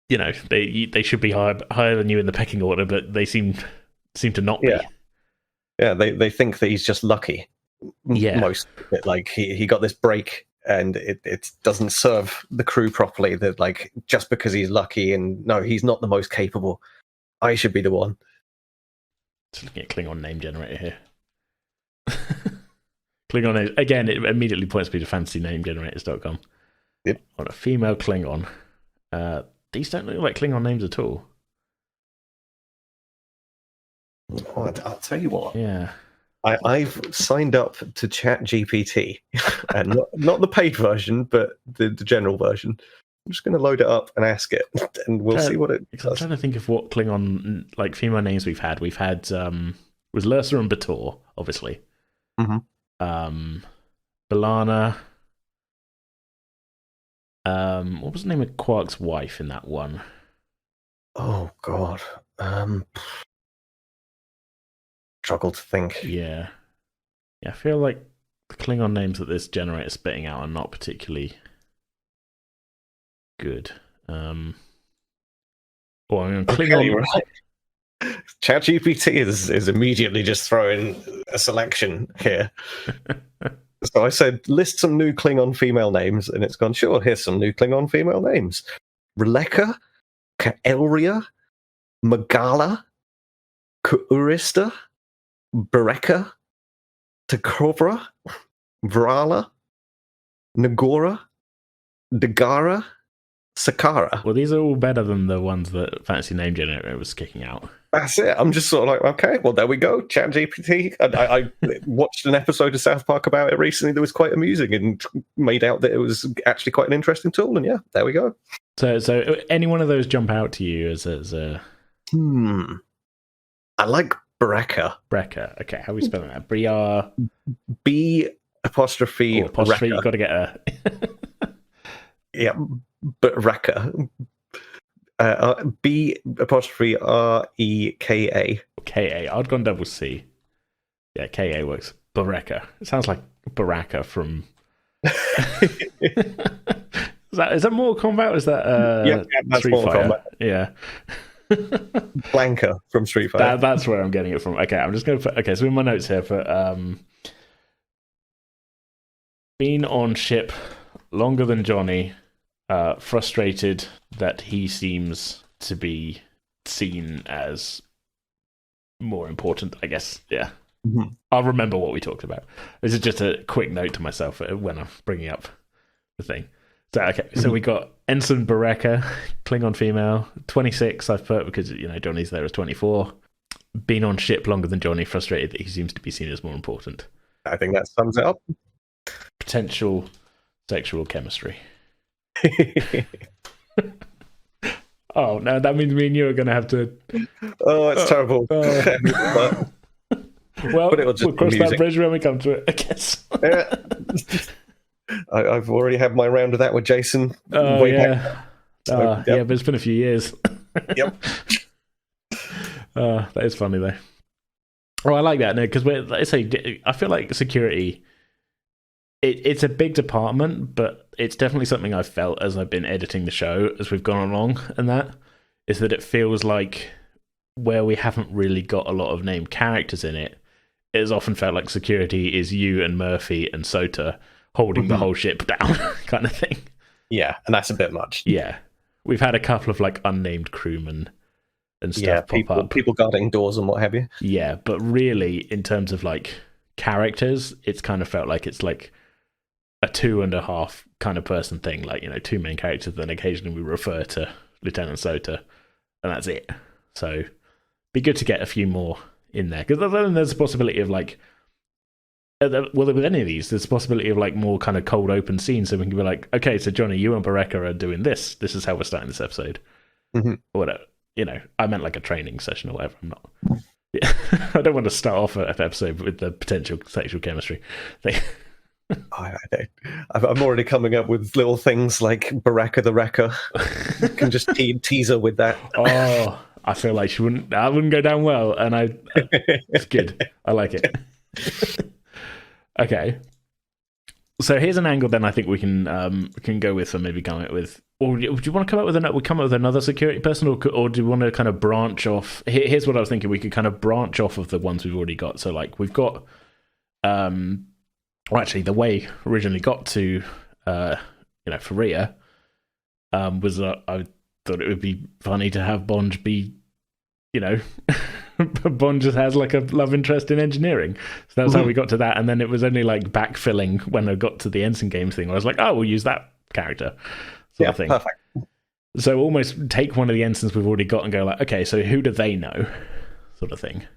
Speaker 1: They should be higher than you in the pecking order, but they seem to not be.
Speaker 2: Yeah, they think that he's just lucky.
Speaker 1: Yeah.
Speaker 2: Most of it. Like he got this break and it doesn't serve the crew properly. That like just because he's lucky and no, he's not the most capable. I should be the one.
Speaker 1: Just looking at Klingon name generator here. Klingon names again. It immediately points me to fantasynamegenerators.com.
Speaker 2: Yep.
Speaker 1: On a female Klingon. These don't look like Klingon names at all.
Speaker 2: Oh, I'll tell you what.
Speaker 1: Yeah.
Speaker 2: I've signed up to ChatGPT, and not the paid version, but the general version. I'm just going to load it up and ask it, and we'll see what it does.
Speaker 1: I'm trying to think of what Klingon like female names we've had. We've had was Lursa and Bator, obviously.
Speaker 2: Mm-hmm.
Speaker 1: Balana. What was the name of Quark's wife in that one?
Speaker 2: Oh God. Struggle to think.
Speaker 1: Yeah. I feel like the Klingon names that this generator is spitting out are not particularly good. Klingon.
Speaker 2: Okay, right. ChatGPT is immediately just throwing a selection here. So I said, list some new Klingon female names, and it's gone, sure, here's some new Klingon female names. Releka, Kaelria, Magala, Kuurista, Bereka, Takobra, Vrala, Nagora, Dagara, Sakara.
Speaker 1: Well, these are all better than the ones that Fantasy Name Generator was kicking out.
Speaker 2: That's it. I'm just sort of like, okay, well, there we go. ChatGPT. I watched an episode of South Park about it recently that was quite amusing and made out that it was actually quite an interesting tool. And yeah, there we go.
Speaker 1: So any one of those jump out to you as a...
Speaker 2: I like Breka.
Speaker 1: Breka. Okay, how are we spelling that? Briar.
Speaker 2: B apostrophe.
Speaker 1: Apostrophe. You've got to get a.
Speaker 2: Yeah, but Reka. B apostrophe Reka.
Speaker 1: Ka. I'd gone double C. Yeah, Ka works. Baraka. It sounds like Baraka from. Is that Mortal Kombat? Or is that
Speaker 2: yeah, that's
Speaker 1: Street
Speaker 2: Mortal
Speaker 1: Fighter?
Speaker 2: Kombat.
Speaker 1: Yeah.
Speaker 2: Blanca from Street Fighter.
Speaker 1: That's where I'm getting it from. Okay, I'm just going to put. Okay, so in my notes here for been on ship longer than Johnny, frustrated that he seems to be seen as more important, I guess. Yeah.
Speaker 2: Mm-hmm.
Speaker 1: I'll remember what we talked about. This is just a quick note to myself when I'm bringing up the thing. So, okay, so we got Ensign Bareka, Klingon female, 26 I've put because, Johnny's there as 24. Been on ship longer than Johnny, frustrated that he seems to be seen as more important.
Speaker 2: I think that sums it up.
Speaker 1: Potential sexual chemistry. Oh, no, that means me and you are going to have to...
Speaker 2: Oh, it's terrible.
Speaker 1: Well, we'll cross that bridge when we come to it, I guess.
Speaker 2: I've already had my round of that with Jason.
Speaker 1: Oh, yeah.
Speaker 2: So,
Speaker 1: yeah, but it's been a few years.
Speaker 2: Yep.
Speaker 1: That is funny, though. Oh, I like that, no, because I feel like security... It's a big department, but it's definitely something I've felt as I've been editing the show, as we've gone along, and that is that it feels like where we haven't really got a lot of named characters in it, it has often felt like security is you and Murphy and Sota holding the whole ship down, kind of thing.
Speaker 2: Yeah, and that's a bit much.
Speaker 1: Yeah. We've had a couple of unnamed crewmen and stuff pop up.
Speaker 2: People guarding doors and what have you.
Speaker 1: Yeah, but really, in terms of characters, it's kind of felt like it's like a 2.5 kind of person thing, two main characters, then occasionally we refer to Lieutenant Sota, and that's it. So be good to get a few more in there, because then there's a possibility of with any of these, there's a possibility of more kind of cold open scenes, so we can be like, okay, so Johnny, you and Bareka are doing this is how we're starting this episode, or whatever. I meant like a training session or whatever. I'm not I don't want to start off an episode with the potential sexual chemistry thing.
Speaker 2: I'm already coming up with little things like Bareka the Wrecker. You can just tease her with that.
Speaker 1: Oh, I feel like that wouldn't go down well, and it's good. I like it. Okay, so here's an angle then I think we can go with, or maybe come up with, or do you want to come up with another security person, or do you want to kind of branch off? Here's what I was thinking: we could kind of branch off of the ones we've already got. So we've got, well, actually, the way originally got to for Rhea, was I thought it would be funny to have Bond be, Bond just has like a love interest in engineering. So that's how we got to that. And then it was only like backfilling when I got to the Ensign Games thing. I was like, oh, we'll use that character sort of thing.
Speaker 2: Perfect.
Speaker 1: So almost take one of the ensigns we've already got and go like, okay, so who do they know, sort of thing.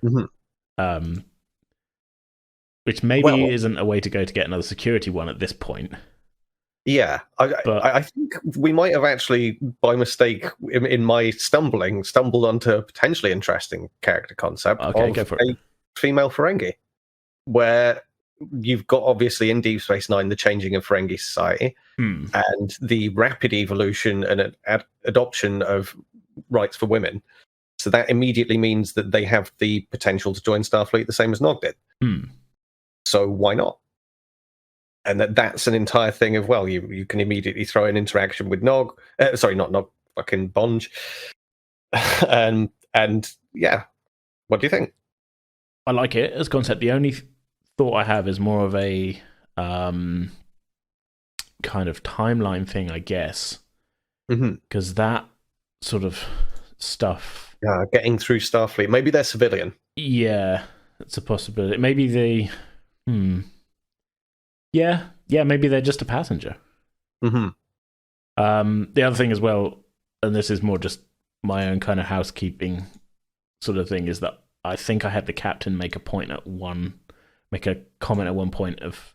Speaker 1: Which maybe isn't a way to go to get another security one at this point.
Speaker 2: Yeah, I think we might have actually, by mistake, in my stumbled onto a potentially interesting character concept of
Speaker 1: go for it.
Speaker 2: A female Ferengi, where you've got, obviously, in Deep Space Nine, the changing of Ferengi society and the rapid evolution and adoption of rights for women. So that immediately means that they have the potential to join Starfleet the same as Nog did. So why not? And that's an entire thing of, well, you can immediately throw an interaction with Nog. Sorry, not Nog, fucking Bonge. and yeah, what do you think?
Speaker 1: I like it as concept. The only thought I have is more of a kind of timeline thing, I guess. Because that sort of stuff...
Speaker 2: getting through Starfleet. Maybe they're civilian.
Speaker 1: Yeah, it's a possibility. Maybe they... Yeah, maybe they're just a passenger. The other thing as well, and this is more just my own kind of housekeeping sort of thing, is that I think I had the captain make a comment at one point of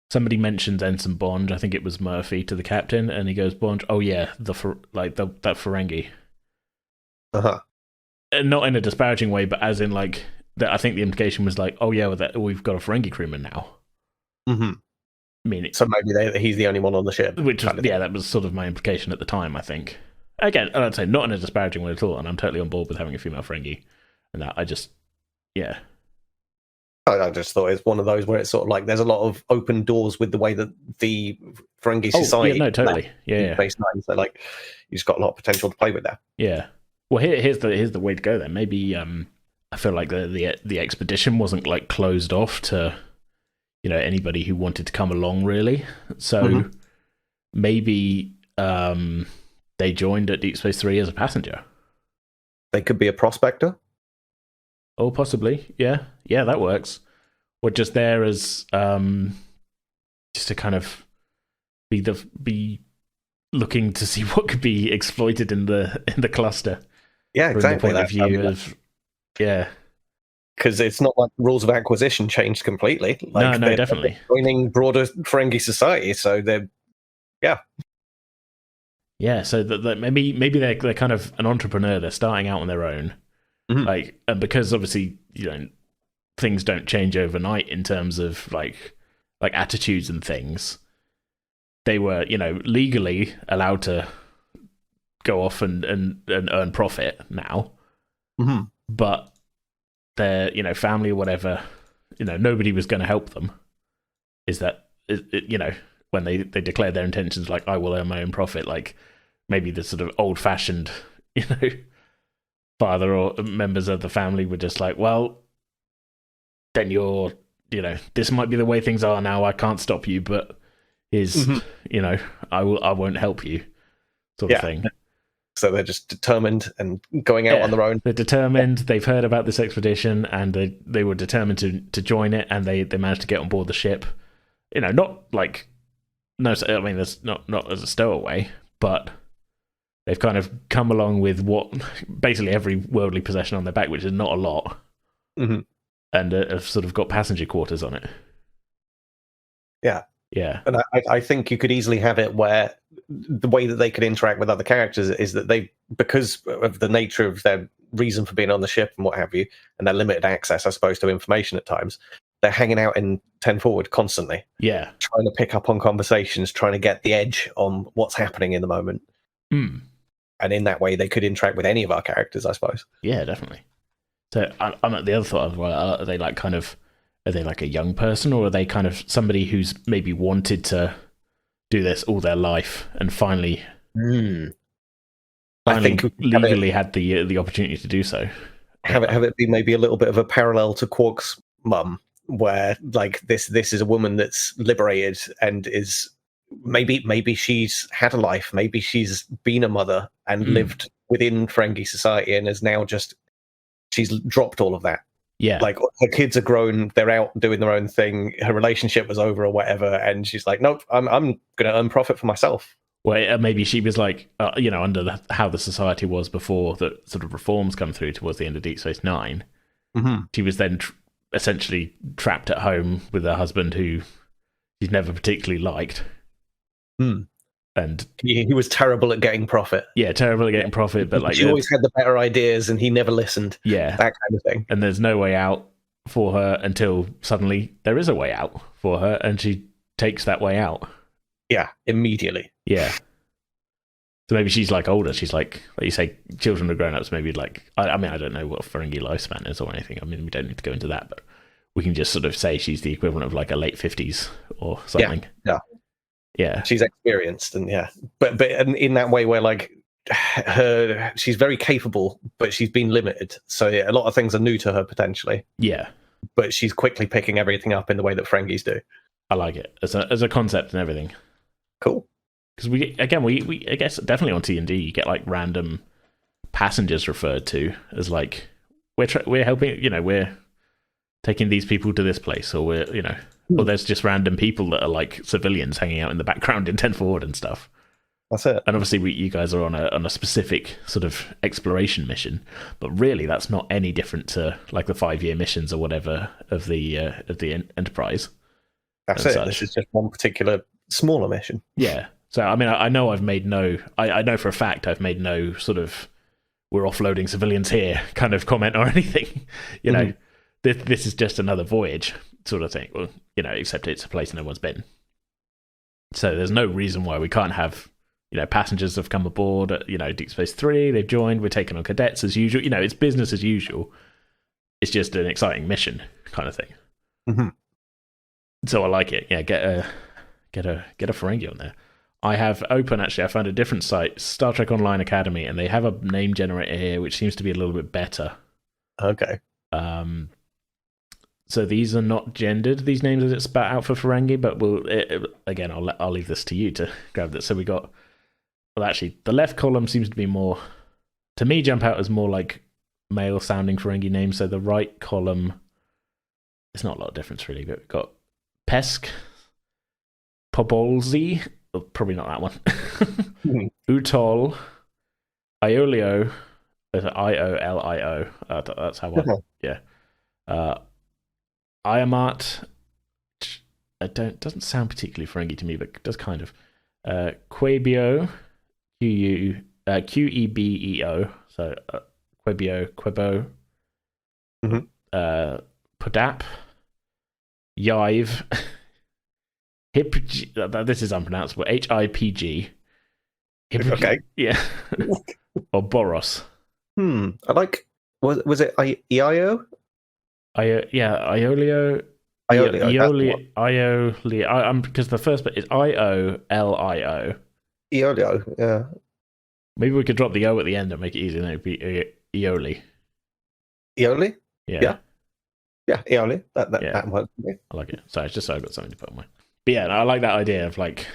Speaker 1: somebody mentions Ensign Bond. I think it was Murphy to the captain, and he goes, "Bond, oh yeah, that Ferengi." And not in a disparaging way, but as in like that. I think the implication was like, "Oh yeah, we've got a Ferengi crewman now." I mean,
Speaker 2: so maybe he's the only one on the ship.
Speaker 1: Which was, that was sort of my implication at the time, I think. Again, I'd say not in a disparaging way at all, and I'm totally on board with having a female Ferengi. And that, I just thought it's one of those where it's sort of like there's a lot of open doors with the way that the Ferengi society... totally.
Speaker 2: Base 9, so like, you just got a lot of potential to play with there.
Speaker 1: Yeah. Well, here's the way to go then. Maybe I feel like the expedition wasn't like closed off to... anybody who wanted to come along, really. So maybe they joined at Deep Space 3 as a passenger.
Speaker 2: They could be a prospector.
Speaker 1: Oh, possibly. Yeah, that works. Or just there as just to kind of be looking to see what could be exploited in the cluster.
Speaker 2: Yeah, exactly.
Speaker 1: From the point of view of
Speaker 2: because it's not like rules of acquisition changed completely. Like
Speaker 1: no, definitely.
Speaker 2: They're joining broader Ferengi society, so they're...
Speaker 1: Yeah, so that maybe they're kind of an entrepreneur. They're starting out on their own, like, and because obviously things don't change overnight in terms of like attitudes and things. They were legally allowed to go off and earn profit now, but their family or whatever, nobody was going to help them. Is that when they declared their intentions, like, I will earn my own profit, like maybe the sort of old fashioned father or members of the family were just like, well, then you're this might be the way things are now, I can't stop you, but I won't help you, sort of thing.
Speaker 2: So they're just determined and going out on their own.
Speaker 1: They're determined. They've heard about this expedition and they were determined to join it, and they managed to get on board the ship. Not like there's not as a stowaway, but they've kind of come along with what basically every worldly possession on their back, which is not a lot, and have sort of got passenger quarters on it. Yeah.
Speaker 2: And I think you could easily have it where the way that they could interact with other characters is that they, because of the nature of their reason for being on the ship and what have you, and their limited access, I suppose, to information at times, they're hanging out in 10 forward constantly. Yeah. Trying to pick up on conversations, trying to get the edge on what's happening in the moment. And in that way, they could interact with any of our characters, I suppose.
Speaker 1: Yeah, definitely. So I'm at the other thought of, well, are they like a young person, or are they kind of somebody who's maybe wanted to do this all their life and finally
Speaker 2: I think
Speaker 1: legally had the opportunity to do so?
Speaker 2: Have it be maybe a little bit of a parallel to Quark's mum, where like this is a woman that's liberated and is maybe she's had a life, maybe she's been a mother and lived within Ferengi society and is now she's dropped all of that.
Speaker 1: Yeah.
Speaker 2: Like, her kids are grown, they're out doing their own thing, her relationship was over or whatever, and she's like, nope, I'm going to earn profit for myself.
Speaker 1: Well, maybe she was like, under how the society was before the sort of reforms come through towards the end of Deep Space Nine.
Speaker 2: Mm-hmm.
Speaker 1: She was then essentially trapped at home with her husband, who she's never particularly liked. And
Speaker 2: he was terrible at getting profit.
Speaker 1: Yeah, terrible at getting profit, but like
Speaker 2: she always had the better ideas, and he never listened.
Speaker 1: Yeah,
Speaker 2: that kind of thing.
Speaker 1: And there's no way out for her until suddenly there is a way out for her, and she takes that way out.
Speaker 2: Yeah, immediately.
Speaker 1: Yeah. So maybe she's like older. She's like you say, children are grown ups. Maybe like I mean, I don't know what Ferengi lifespan is or anything. I mean, we don't need to go into that, but we can just sort of say she's the equivalent of like a late 50s or something. Yeah.
Speaker 2: She's experienced, and but in that way where like she's very capable, but she's been limited. So a lot of things are new to her potentially.
Speaker 1: Yeah.
Speaker 2: But she's quickly picking everything up in the way that Ferengis do.
Speaker 1: I like it as a concept and everything.
Speaker 2: Cool.
Speaker 1: Because we I guess definitely on T&D you get like random passengers referred to as like we're helping, we're taking these people to this place, or we're or there's just random people that are like civilians hanging out in the background in 10 Forward and stuff.
Speaker 2: That's it.
Speaker 1: And obviously you guys are on a specific sort of exploration mission, but really that's not any different to like the 5-year missions or whatever of the Enterprise.
Speaker 2: That's it. This is just one particular smaller mission.
Speaker 1: Yeah. So I mean, I know I've made no. I know for a fact I've made no sort of we're offloading civilians here kind of comment or anything. This is just another voyage sort of thing. Well, except it's a place no one's been. So there's no reason why we can't have passengers have come aboard at Deep Space 3. They've joined. We're taking on cadets as usual. It's business as usual. It's just an exciting mission kind of thing.
Speaker 2: Mm-hmm.
Speaker 1: So I like it. Yeah, get a Ferengi on there. I have open, actually, I found a different site, Star Trek Online Academy, and they have a name generator here, which seems to be a little bit better.
Speaker 2: Okay.
Speaker 1: So these are not gendered, these names that it's spat out for Ferengi, but again, I'll leave this to you to grab that. So we got, actually, the left column seems to be more, to me, jump out as more like male-sounding Ferengi names. So the right column, it's not a lot of difference, really, but we've got Pesk, Pobolzi, probably not that one. Utol, Iolio, Iolio. That's how I. Yeah. Iamat. Doesn't sound particularly Ferengi to me, but does kind of. Quebio, Qebeo. So Quebo.
Speaker 2: Mm-hmm.
Speaker 1: Podap, Yive. This is unpronounceable. HIPG.
Speaker 2: Okay.
Speaker 1: Yeah. Or Boros.
Speaker 2: I like. Was it Iolio?
Speaker 1: Iolio. Iolio. Because the first bit is IOLIO.
Speaker 2: Iolio. Yeah.
Speaker 1: Maybe we could drop the O at the end and make it easier. Then it'd be Ioli.
Speaker 2: Ioli.
Speaker 1: Yeah.
Speaker 2: Yeah. Ioli. That works.
Speaker 1: I like it. Sorry, it's just so I've got something to put on my. But yeah, I like that idea of like,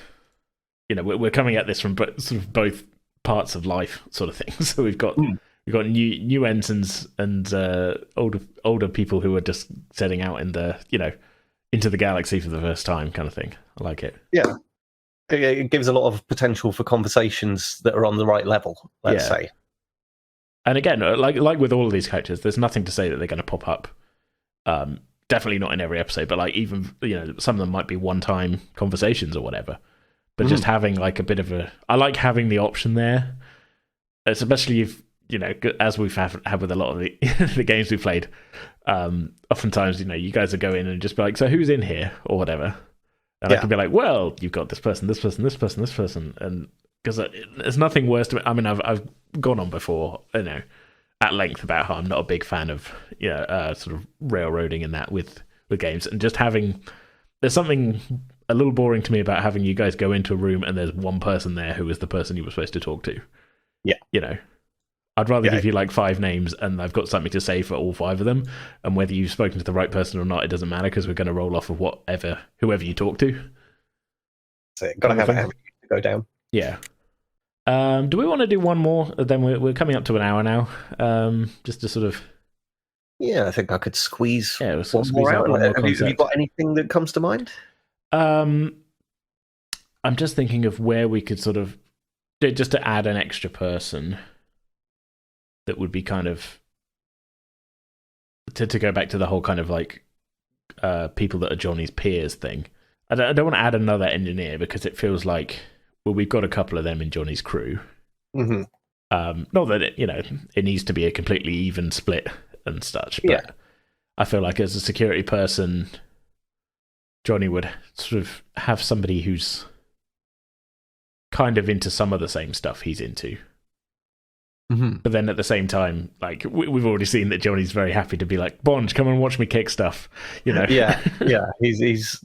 Speaker 1: we're coming at this from sort of both parts of life, sort of thing. So we've got new ensigns and older people who are just setting out in the into the galaxy for the first time, kind of thing. I like it.
Speaker 2: Yeah, it gives a lot of potential for conversations that are on the right level. Let's say.
Speaker 1: And again, like with all of these characters, there's nothing to say that they're going to pop up. Definitely not in every episode, but like even some of them might be one-time conversations or whatever. But just having like a bit of I like having the option there, especially if as we've had with a lot of the games we've played. Oftentimes, you guys will go in and just be like, "So who's in here?" or whatever, and I can be like, "Well, you've got this person, this person, this person, this person," and because there's nothing worse to me. I mean, I've gone on before, at length about how I'm not a big fan of sort of railroading in that with games, and just there's something a little boring to me about having you guys go into a room and there's one person there who is the person you were supposed to talk to. I'd rather give you like 5 names and I've got something to say for all 5 of them, and whether you've spoken to the right person or not, it doesn't matter because we're going to roll off of whoever you talk to.
Speaker 2: That's it. Gotta have a avenue to go down.
Speaker 1: Yeah. Do we want to do one more? Then we're coming up to an hour now. Just to sort of.
Speaker 2: Yeah, I think I could squeeze
Speaker 1: we'll
Speaker 2: one more out. Have you got anything that comes to mind?
Speaker 1: I'm just thinking of where we could sort of just to add an extra person that would be kind of to go back to the whole kind of like people that are Johnny's peers thing. I don't want to add another engineer because it feels like, well, we've got a couple of them in Johnny's crew.
Speaker 2: Mm-hmm.
Speaker 1: Not that it needs to be a completely even split and such, but I feel like as a security person, Johnny would sort of have somebody who's kind of into some of the same stuff he's into.
Speaker 2: Mm-hmm.
Speaker 1: But then at the same time, like we've already seen that Johnny's very happy to be like, Bond, come and watch me kick stuff,
Speaker 2: Yeah. He's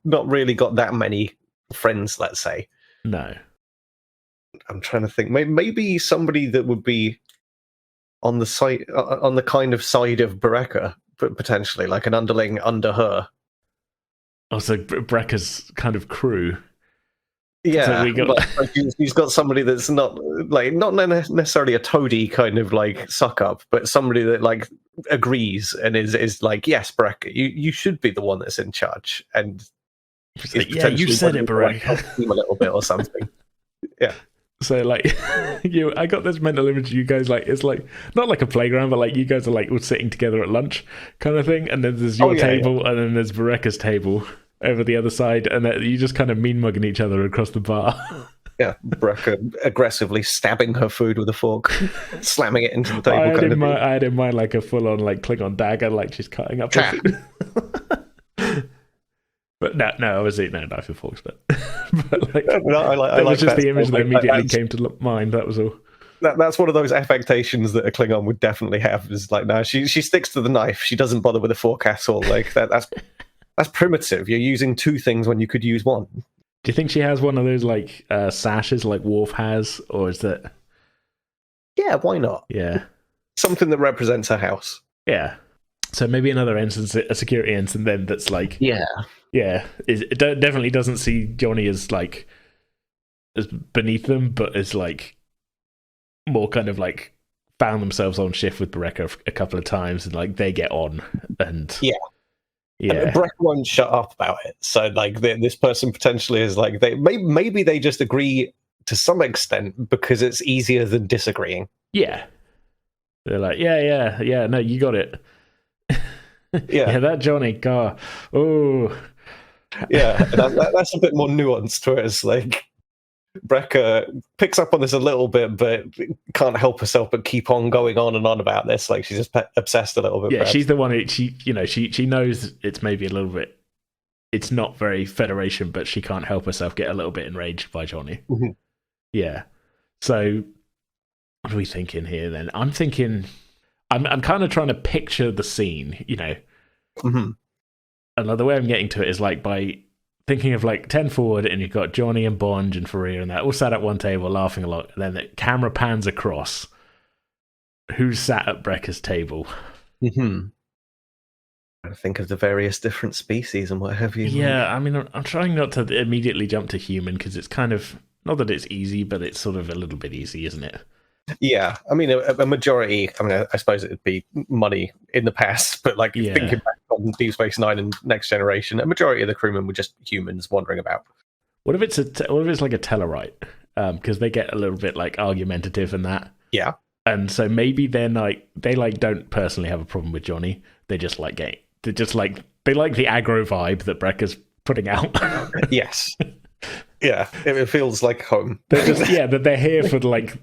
Speaker 2: not really got that many friends, let's say.
Speaker 1: No.
Speaker 2: I'm trying to think. Maybe somebody that would be on the side, on the kind of side of Bereka, potentially, like an underling under her.
Speaker 1: Also, Brekka's kind of crew.
Speaker 2: Yeah,
Speaker 1: so
Speaker 2: he's got somebody that's not necessarily a toady kind of like suck up, but somebody that like agrees and is like, yes, Bereka, you should be the one that's in charge, and
Speaker 1: yeah, you said it, Bereka,
Speaker 2: a little bit or something. Yeah.
Speaker 1: So like, I got this mental image of you guys like it's like not like a playground, but like you guys are like all sitting together at lunch kind of thing, and then there's your table, and then there's Bereka's table over the other side, and you just kind of mean mugging each other across the bar.
Speaker 2: Yeah, Bereka aggressively stabbing her food with a fork, slamming it into the table.
Speaker 1: I had in mind like a full on like Klingon dagger, like she's cutting up her food. But no, I was eating a knife and forks, but like, that was just the image that immediately came to mind. That was all.
Speaker 2: That's one of those affectations that a Klingon would definitely have. Is like, no, she sticks to the knife. She doesn't bother with a fork at all. Like that's primitive. You're using two things when you could use one.
Speaker 1: Do you think she has one of those like sashes like Worf has, or is that?
Speaker 2: Yeah, why not?
Speaker 1: Yeah,
Speaker 2: something that represents her house.
Speaker 1: Yeah. So maybe another ensign, a security ensign, then that's like, yeah, it definitely doesn't see Johnny as like as beneath them, but as like more kind of like found themselves on shift with Bereka a couple of times, and like they get on, and
Speaker 2: yeah. And Bereka won't shut up about it. So like this person potentially is like maybe they just agree to some extent because it's easier than disagreeing.
Speaker 1: Yeah, they're like, yeah, no, you got it.
Speaker 2: Yeah,
Speaker 1: that Johnny car. Oh,
Speaker 2: yeah, that's a bit more nuanced. Whereas like Bereka picks up on this a little bit, but can't help herself but keep on going on and on about this. Like she's just obsessed a little bit.
Speaker 1: Yeah,
Speaker 2: perhaps.
Speaker 1: She's the one who she knows it's maybe a little bit. It's not very Federation, but she can't help herself get a little bit enraged by Johnny.
Speaker 2: Mm-hmm.
Speaker 1: Yeah. So what are we thinking here then? I'm thinking. I'm kind of trying to picture the scene,
Speaker 2: Mm-hmm.
Speaker 1: And the way I'm getting to it is like by thinking of like 10 forward, and you've got Johnny and Bond and Faria and that all sat at one table laughing a lot, and then the camera pans across. Who's sat at Bereka's table?
Speaker 2: Mm-hmm. I think of the various different species and what have you.
Speaker 1: Yeah, I mean, I'm trying not to immediately jump to human because it's kind of not that it's easy, but it's sort of a little bit easy, isn't it?
Speaker 2: Yeah, I mean, a majority. I mean, I suppose it would be money in the past, but like thinking back on Deep Space Nine and Next Generation, a majority of the crewmen were just humans wandering about.
Speaker 1: What if it's like a Tellarite? Because they get a little bit like argumentative and that.
Speaker 2: Yeah,
Speaker 1: and so maybe they're like they like don't personally have a problem with Johnny. They just like they like the aggro vibe that Bereka's putting out.
Speaker 2: Yes. Yeah, it feels like home.
Speaker 1: They're just but they're here for like.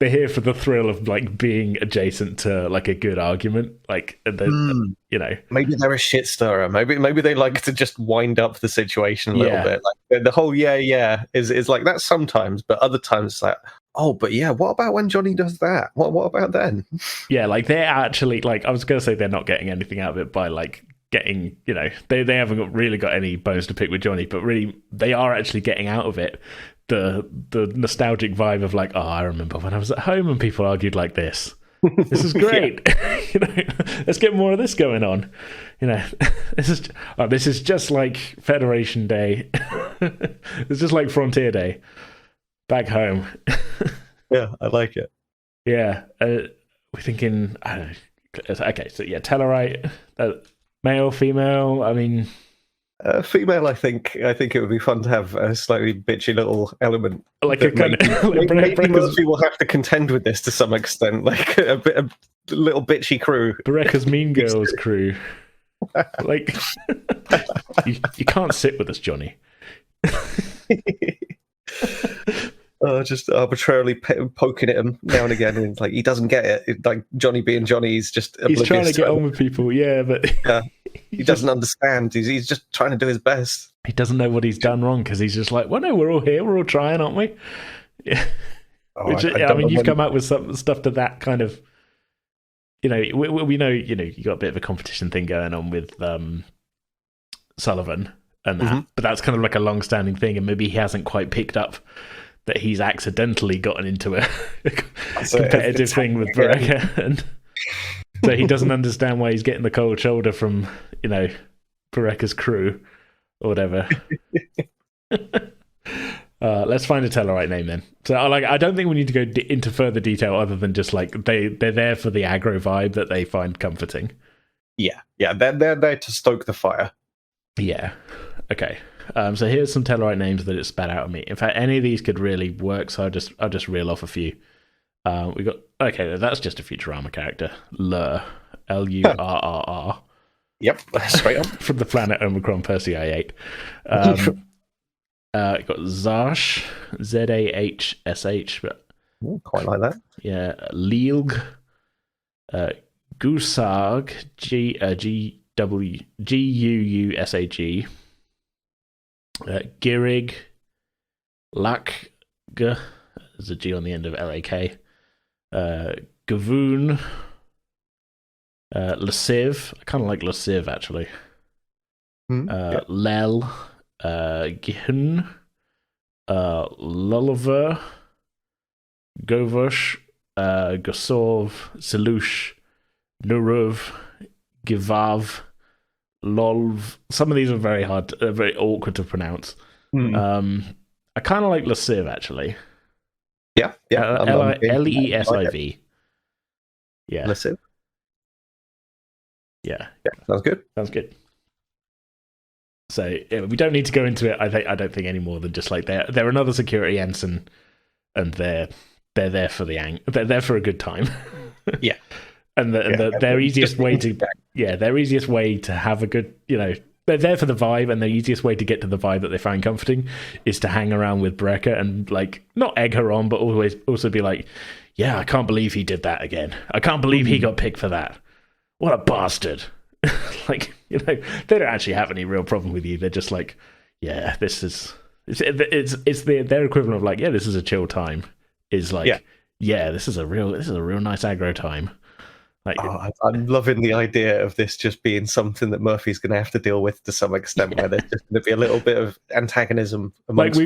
Speaker 1: They're here for the thrill of like being adjacent to like a good argument, like
Speaker 2: maybe they're a shit stirrer. Maybe they like to just wind up the situation a little bit. Like the whole is like that sometimes, but other times it's like, oh, but yeah, what about when Johnny does that? What about then?
Speaker 1: Yeah, like they're actually like I was gonna say they're not getting anything out of it by like getting they haven't really got any bones to pick with Johnny, but really they are actually getting out of it the nostalgic vibe of like, oh, I remember when I was at home and people argued like this. This is great. Let's get more of this going on. This is just like Federation Day. It's just like Frontier Day back home.
Speaker 2: Yeah, I like it.
Speaker 1: Yeah, we're thinking. I don't know. Okay, so yeah, Tellarite, male, female. I mean,
Speaker 2: Female, I think it would be fun to have a slightly bitchy little element.
Speaker 1: like a kind of
Speaker 2: Maybe Murphy will have to contend with this to some extent, like a little bitchy crew.
Speaker 1: Bareka's Mean Girls crew. Like, you can't sit with us, Johnny.
Speaker 2: Just arbitrarily poking at him now and again, and like he doesn't get it. Like Johnny being Johnny, he's just
Speaker 1: he's trying to get on with people, yeah, but
Speaker 2: he doesn't understand. He's just trying to do his best.
Speaker 1: He doesn't know what he's done wrong because he's just like, well, no, we're all here, we're all trying, aren't we? Yeah. I mean, you've come up with some stuff to that kind of, we know, you got a bit of a competition thing going on with Sullivan and that, but that's kind of like a long-standing thing, and maybe he hasn't quite picked up that he's accidentally gotten into a competitive thing with Bareka, and so he doesn't understand why he's getting the cold shoulder from, Bareka's crew or whatever. Let's find a Tellarite name then. So I don't think we need to go into further detail other than just like they're there for the aggro vibe that they find comforting.
Speaker 2: Yeah, they're there to stoke the fire.
Speaker 1: Yeah. Okay. So here's some Tellarite names that it spat out of me. In fact, any of these could really work, so I'll just reel off a few. We got that's just a Futurama character, Lurr, Lurrr.
Speaker 2: Yep, straight up
Speaker 1: from the planet Omicron Persei 8. Got Zarsh, Zahshsh, but
Speaker 2: quite like that.
Speaker 1: Yeah, Leelg, Gusag, Guusag, Girig, Lak, there's a G on the end of LAK, Gavoon, Lasiv, I kind of like Lasiv actually, Lel, Gihun, Lulliver, Govush, Gosov, Silush, Nuruv, Givav, Lolv. Some of these are very awkward to pronounce. I kind of like Lasiv actually.
Speaker 2: Yeah.
Speaker 1: Lesiv. Yeah.
Speaker 2: Lasiv.
Speaker 1: Yeah.
Speaker 2: Sounds good.
Speaker 1: So we don't need to go into it. I don't think any more than just like they're another security ensign, and they're there for they're there for a good time.
Speaker 2: Yeah.
Speaker 1: And their easiest way to have a good, they're there for the vibe, and the easiest way to get to the vibe that they find comforting is to hang around with Bareka and like not egg her on, but also be like, yeah, I can't believe he did that again. I can't believe he got picked for that. What a bastard. Like, they don't actually have any real problem with you. They're just like, yeah, this is it's their equivalent of like, yeah, this is a chill time. Is like, yeah, this is a real nice aggro time. Like,
Speaker 2: I'm loving the idea of this just being something that Murphy's going to have to deal with to some extent, where there's just going to be a little bit of antagonism amongst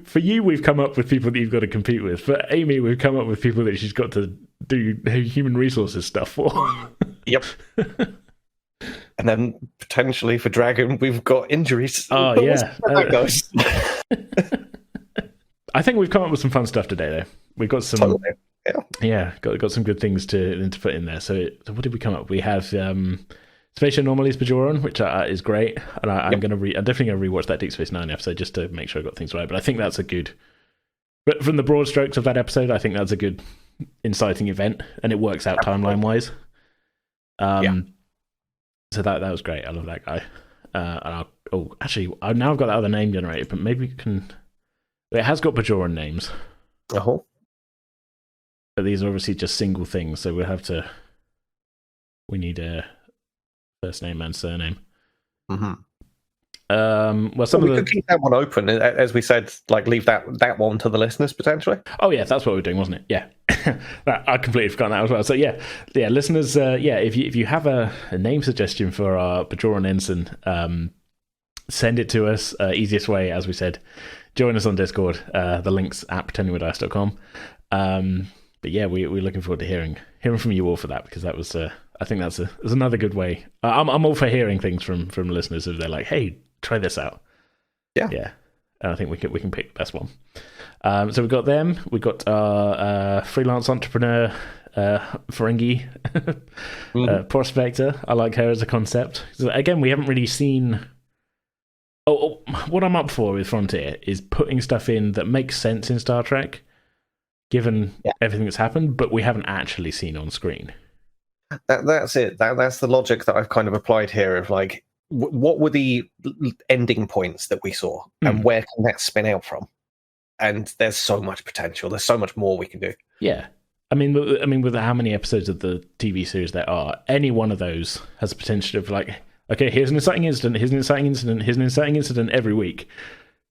Speaker 1: for you, we've come up with people that you've got to compete with. For Amy, we've come up with people that she's got to do human resources stuff for.
Speaker 2: Yep. And then potentially for Dragon, we've got injuries.
Speaker 1: Oh, yeah.
Speaker 2: That goes.
Speaker 1: I think we've come up with some fun stuff today, though. We've got some...
Speaker 2: Totally.
Speaker 1: Yeah, got some good things to put in there. So what did we come up with? We have Spatial Anomalies Bajoran, which is great. And I'm definitely going to rewatch that Deep Space Nine episode just to make sure I got things right. But I think that's a good... But from the broad strokes of that episode, I think that's a good inciting event. And it works out timeline-wise. So that was great. I love that guy. Now I've got that other name generated, but maybe we can... It has got Bajoran names.
Speaker 2: Uh-huh.
Speaker 1: But these are obviously just single things, so we need a first name and surname.
Speaker 2: Mm-hmm.
Speaker 1: We
Speaker 2: could keep that one open, as we said, like leave that one to the listeners potentially.
Speaker 1: Oh yeah, that's what we're doing, wasn't it? Yeah, I completely forgot that as well. So yeah, listeners, if you have a name suggestion for our Bajoran ensign, send it to us. Easiest way, as we said, join us on Discord. The link's at pretendingwithdice.com. But yeah, we're looking forward to hearing from you all for that, because that was I think that's another good way. I'm all for hearing things from listeners if they're like, hey, try this out.
Speaker 2: Yeah.
Speaker 1: and I think we can pick the best one. So we've got them. We've got our freelance entrepreneur, Ferengi, Prospector. I like her as a concept. So again, we haven't really seen... what I'm up for with Frontier is putting stuff in that makes sense in Star Trek, given everything that's happened, but we haven't actually seen on screen.
Speaker 2: That's it. That's the logic that I've kind of applied here of like, what were the ending points that we saw, and where can that spin out from? And there's so much potential. There's so much more we can do.
Speaker 1: Yeah. I mean, with how many episodes of the TV series there are, any one of those has the potential of like, okay, here's an exciting incident, here's an exciting incident, here's an exciting incident every week.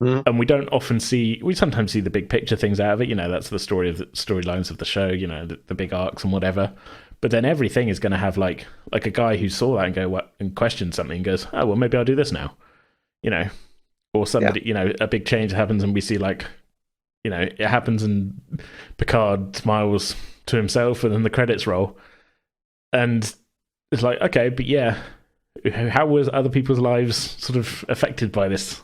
Speaker 1: And we don't often see... We sometimes see the big picture things out of it. That's the storylines of the show, the big arcs and whatever. But then everything is going to have like a guy who saw that and go and questioned something and goes, oh, well, maybe I'll do this now. Or somebody, a big change happens and we see like, it happens and Picard smiles to himself and then the credits roll. And it's like, okay, but yeah, how was other people's lives sort of affected by this?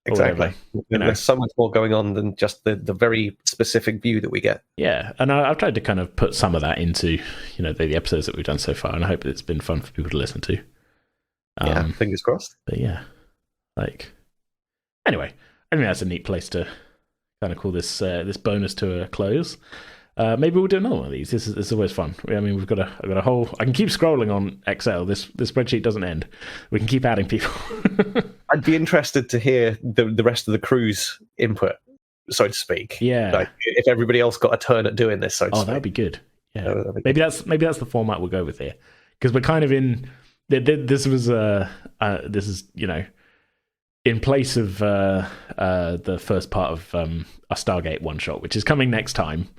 Speaker 2: Exactly. There's so much more going on than just the very specific view that we get.
Speaker 1: Yeah, and I've tried to kind of put some of that into, the episodes that we've done so far, and I hope it's been fun for people to listen to.
Speaker 2: Fingers crossed.
Speaker 1: But yeah, anyway, I think that's a neat place to kind of call this bonus to a close. Maybe we'll do another one of these. This is always fun. I mean, I've got a whole... I can keep scrolling on Excel. This spreadsheet doesn't end. We can keep adding people.
Speaker 2: I'd be interested to hear the rest of the crew's input, so to speak.
Speaker 1: Yeah.
Speaker 2: Like, if everybody else got a turn at doing this, so to speak.
Speaker 1: That'd be good. Yeah.
Speaker 2: That'd be
Speaker 1: maybe that's the format we'll go with here, because we're kind of in... This is in place of the first part of a Stargate one-shot, which is coming next time.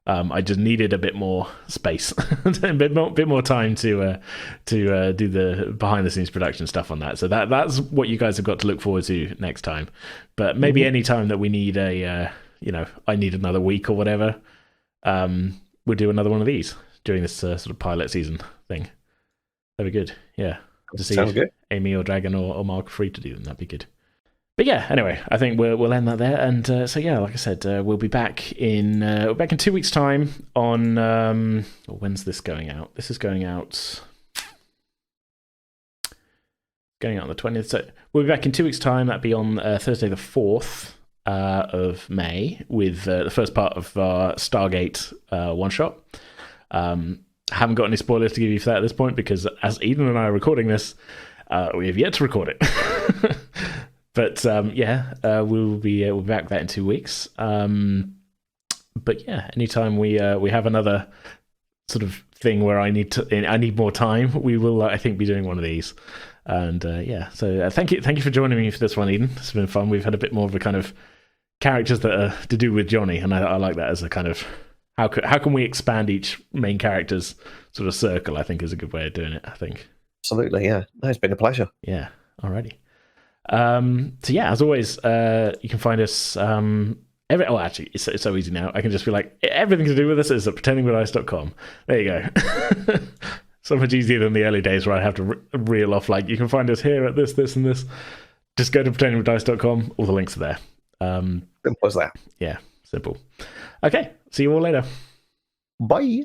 Speaker 1: I just needed a bit more space, a bit more time to do the behind-the-scenes production stuff on that. So that's what you guys have got to look forward to next time. But maybe any time that we need I need another week or whatever, we'll do another one of these during this sort of pilot season thing. That'd be good. Yeah, to see
Speaker 2: Sounds good.
Speaker 1: Amy or Dragon or Mark free to do them. That'd be good. But yeah, anyway, I think we'll end that there. And so yeah, like I said, we'll be back in 2 weeks' time on when's this going out? This is going out on the 20th. So we'll be back in 2 weeks' time. That'll be on Thursday the 4th of May with the first part of our Stargate one shot. Haven't got any spoilers to give you for that at this point, because as Eden and I are recording this, we have yet to record it. But we'll be back with that in 2 weeks. But yeah, anytime we have another sort of thing where I need more time, we will I think be doing one of these. And so thank you for joining me for this one, Eden. It's been fun. We've had a bit more of a kind of characters that are to do with Johnny, and I like that as a kind of how can we expand each main character's sort of circle. I think is a good way of doing it. I think
Speaker 2: absolutely, yeah. No, it's been a pleasure.
Speaker 1: Yeah, alrighty. So yeah, as always, you can find us actually it's so easy now. I can just be like, everything to do with this is at pretendingwithice.com. There you go. So much easier than the early days where I have to reel off like, you can find us here at this and this. Just go to pretendingwithice.com. All the links are there.
Speaker 2: Simple as that.
Speaker 1: Yeah, simple. Okay, see you all later.
Speaker 2: Bye.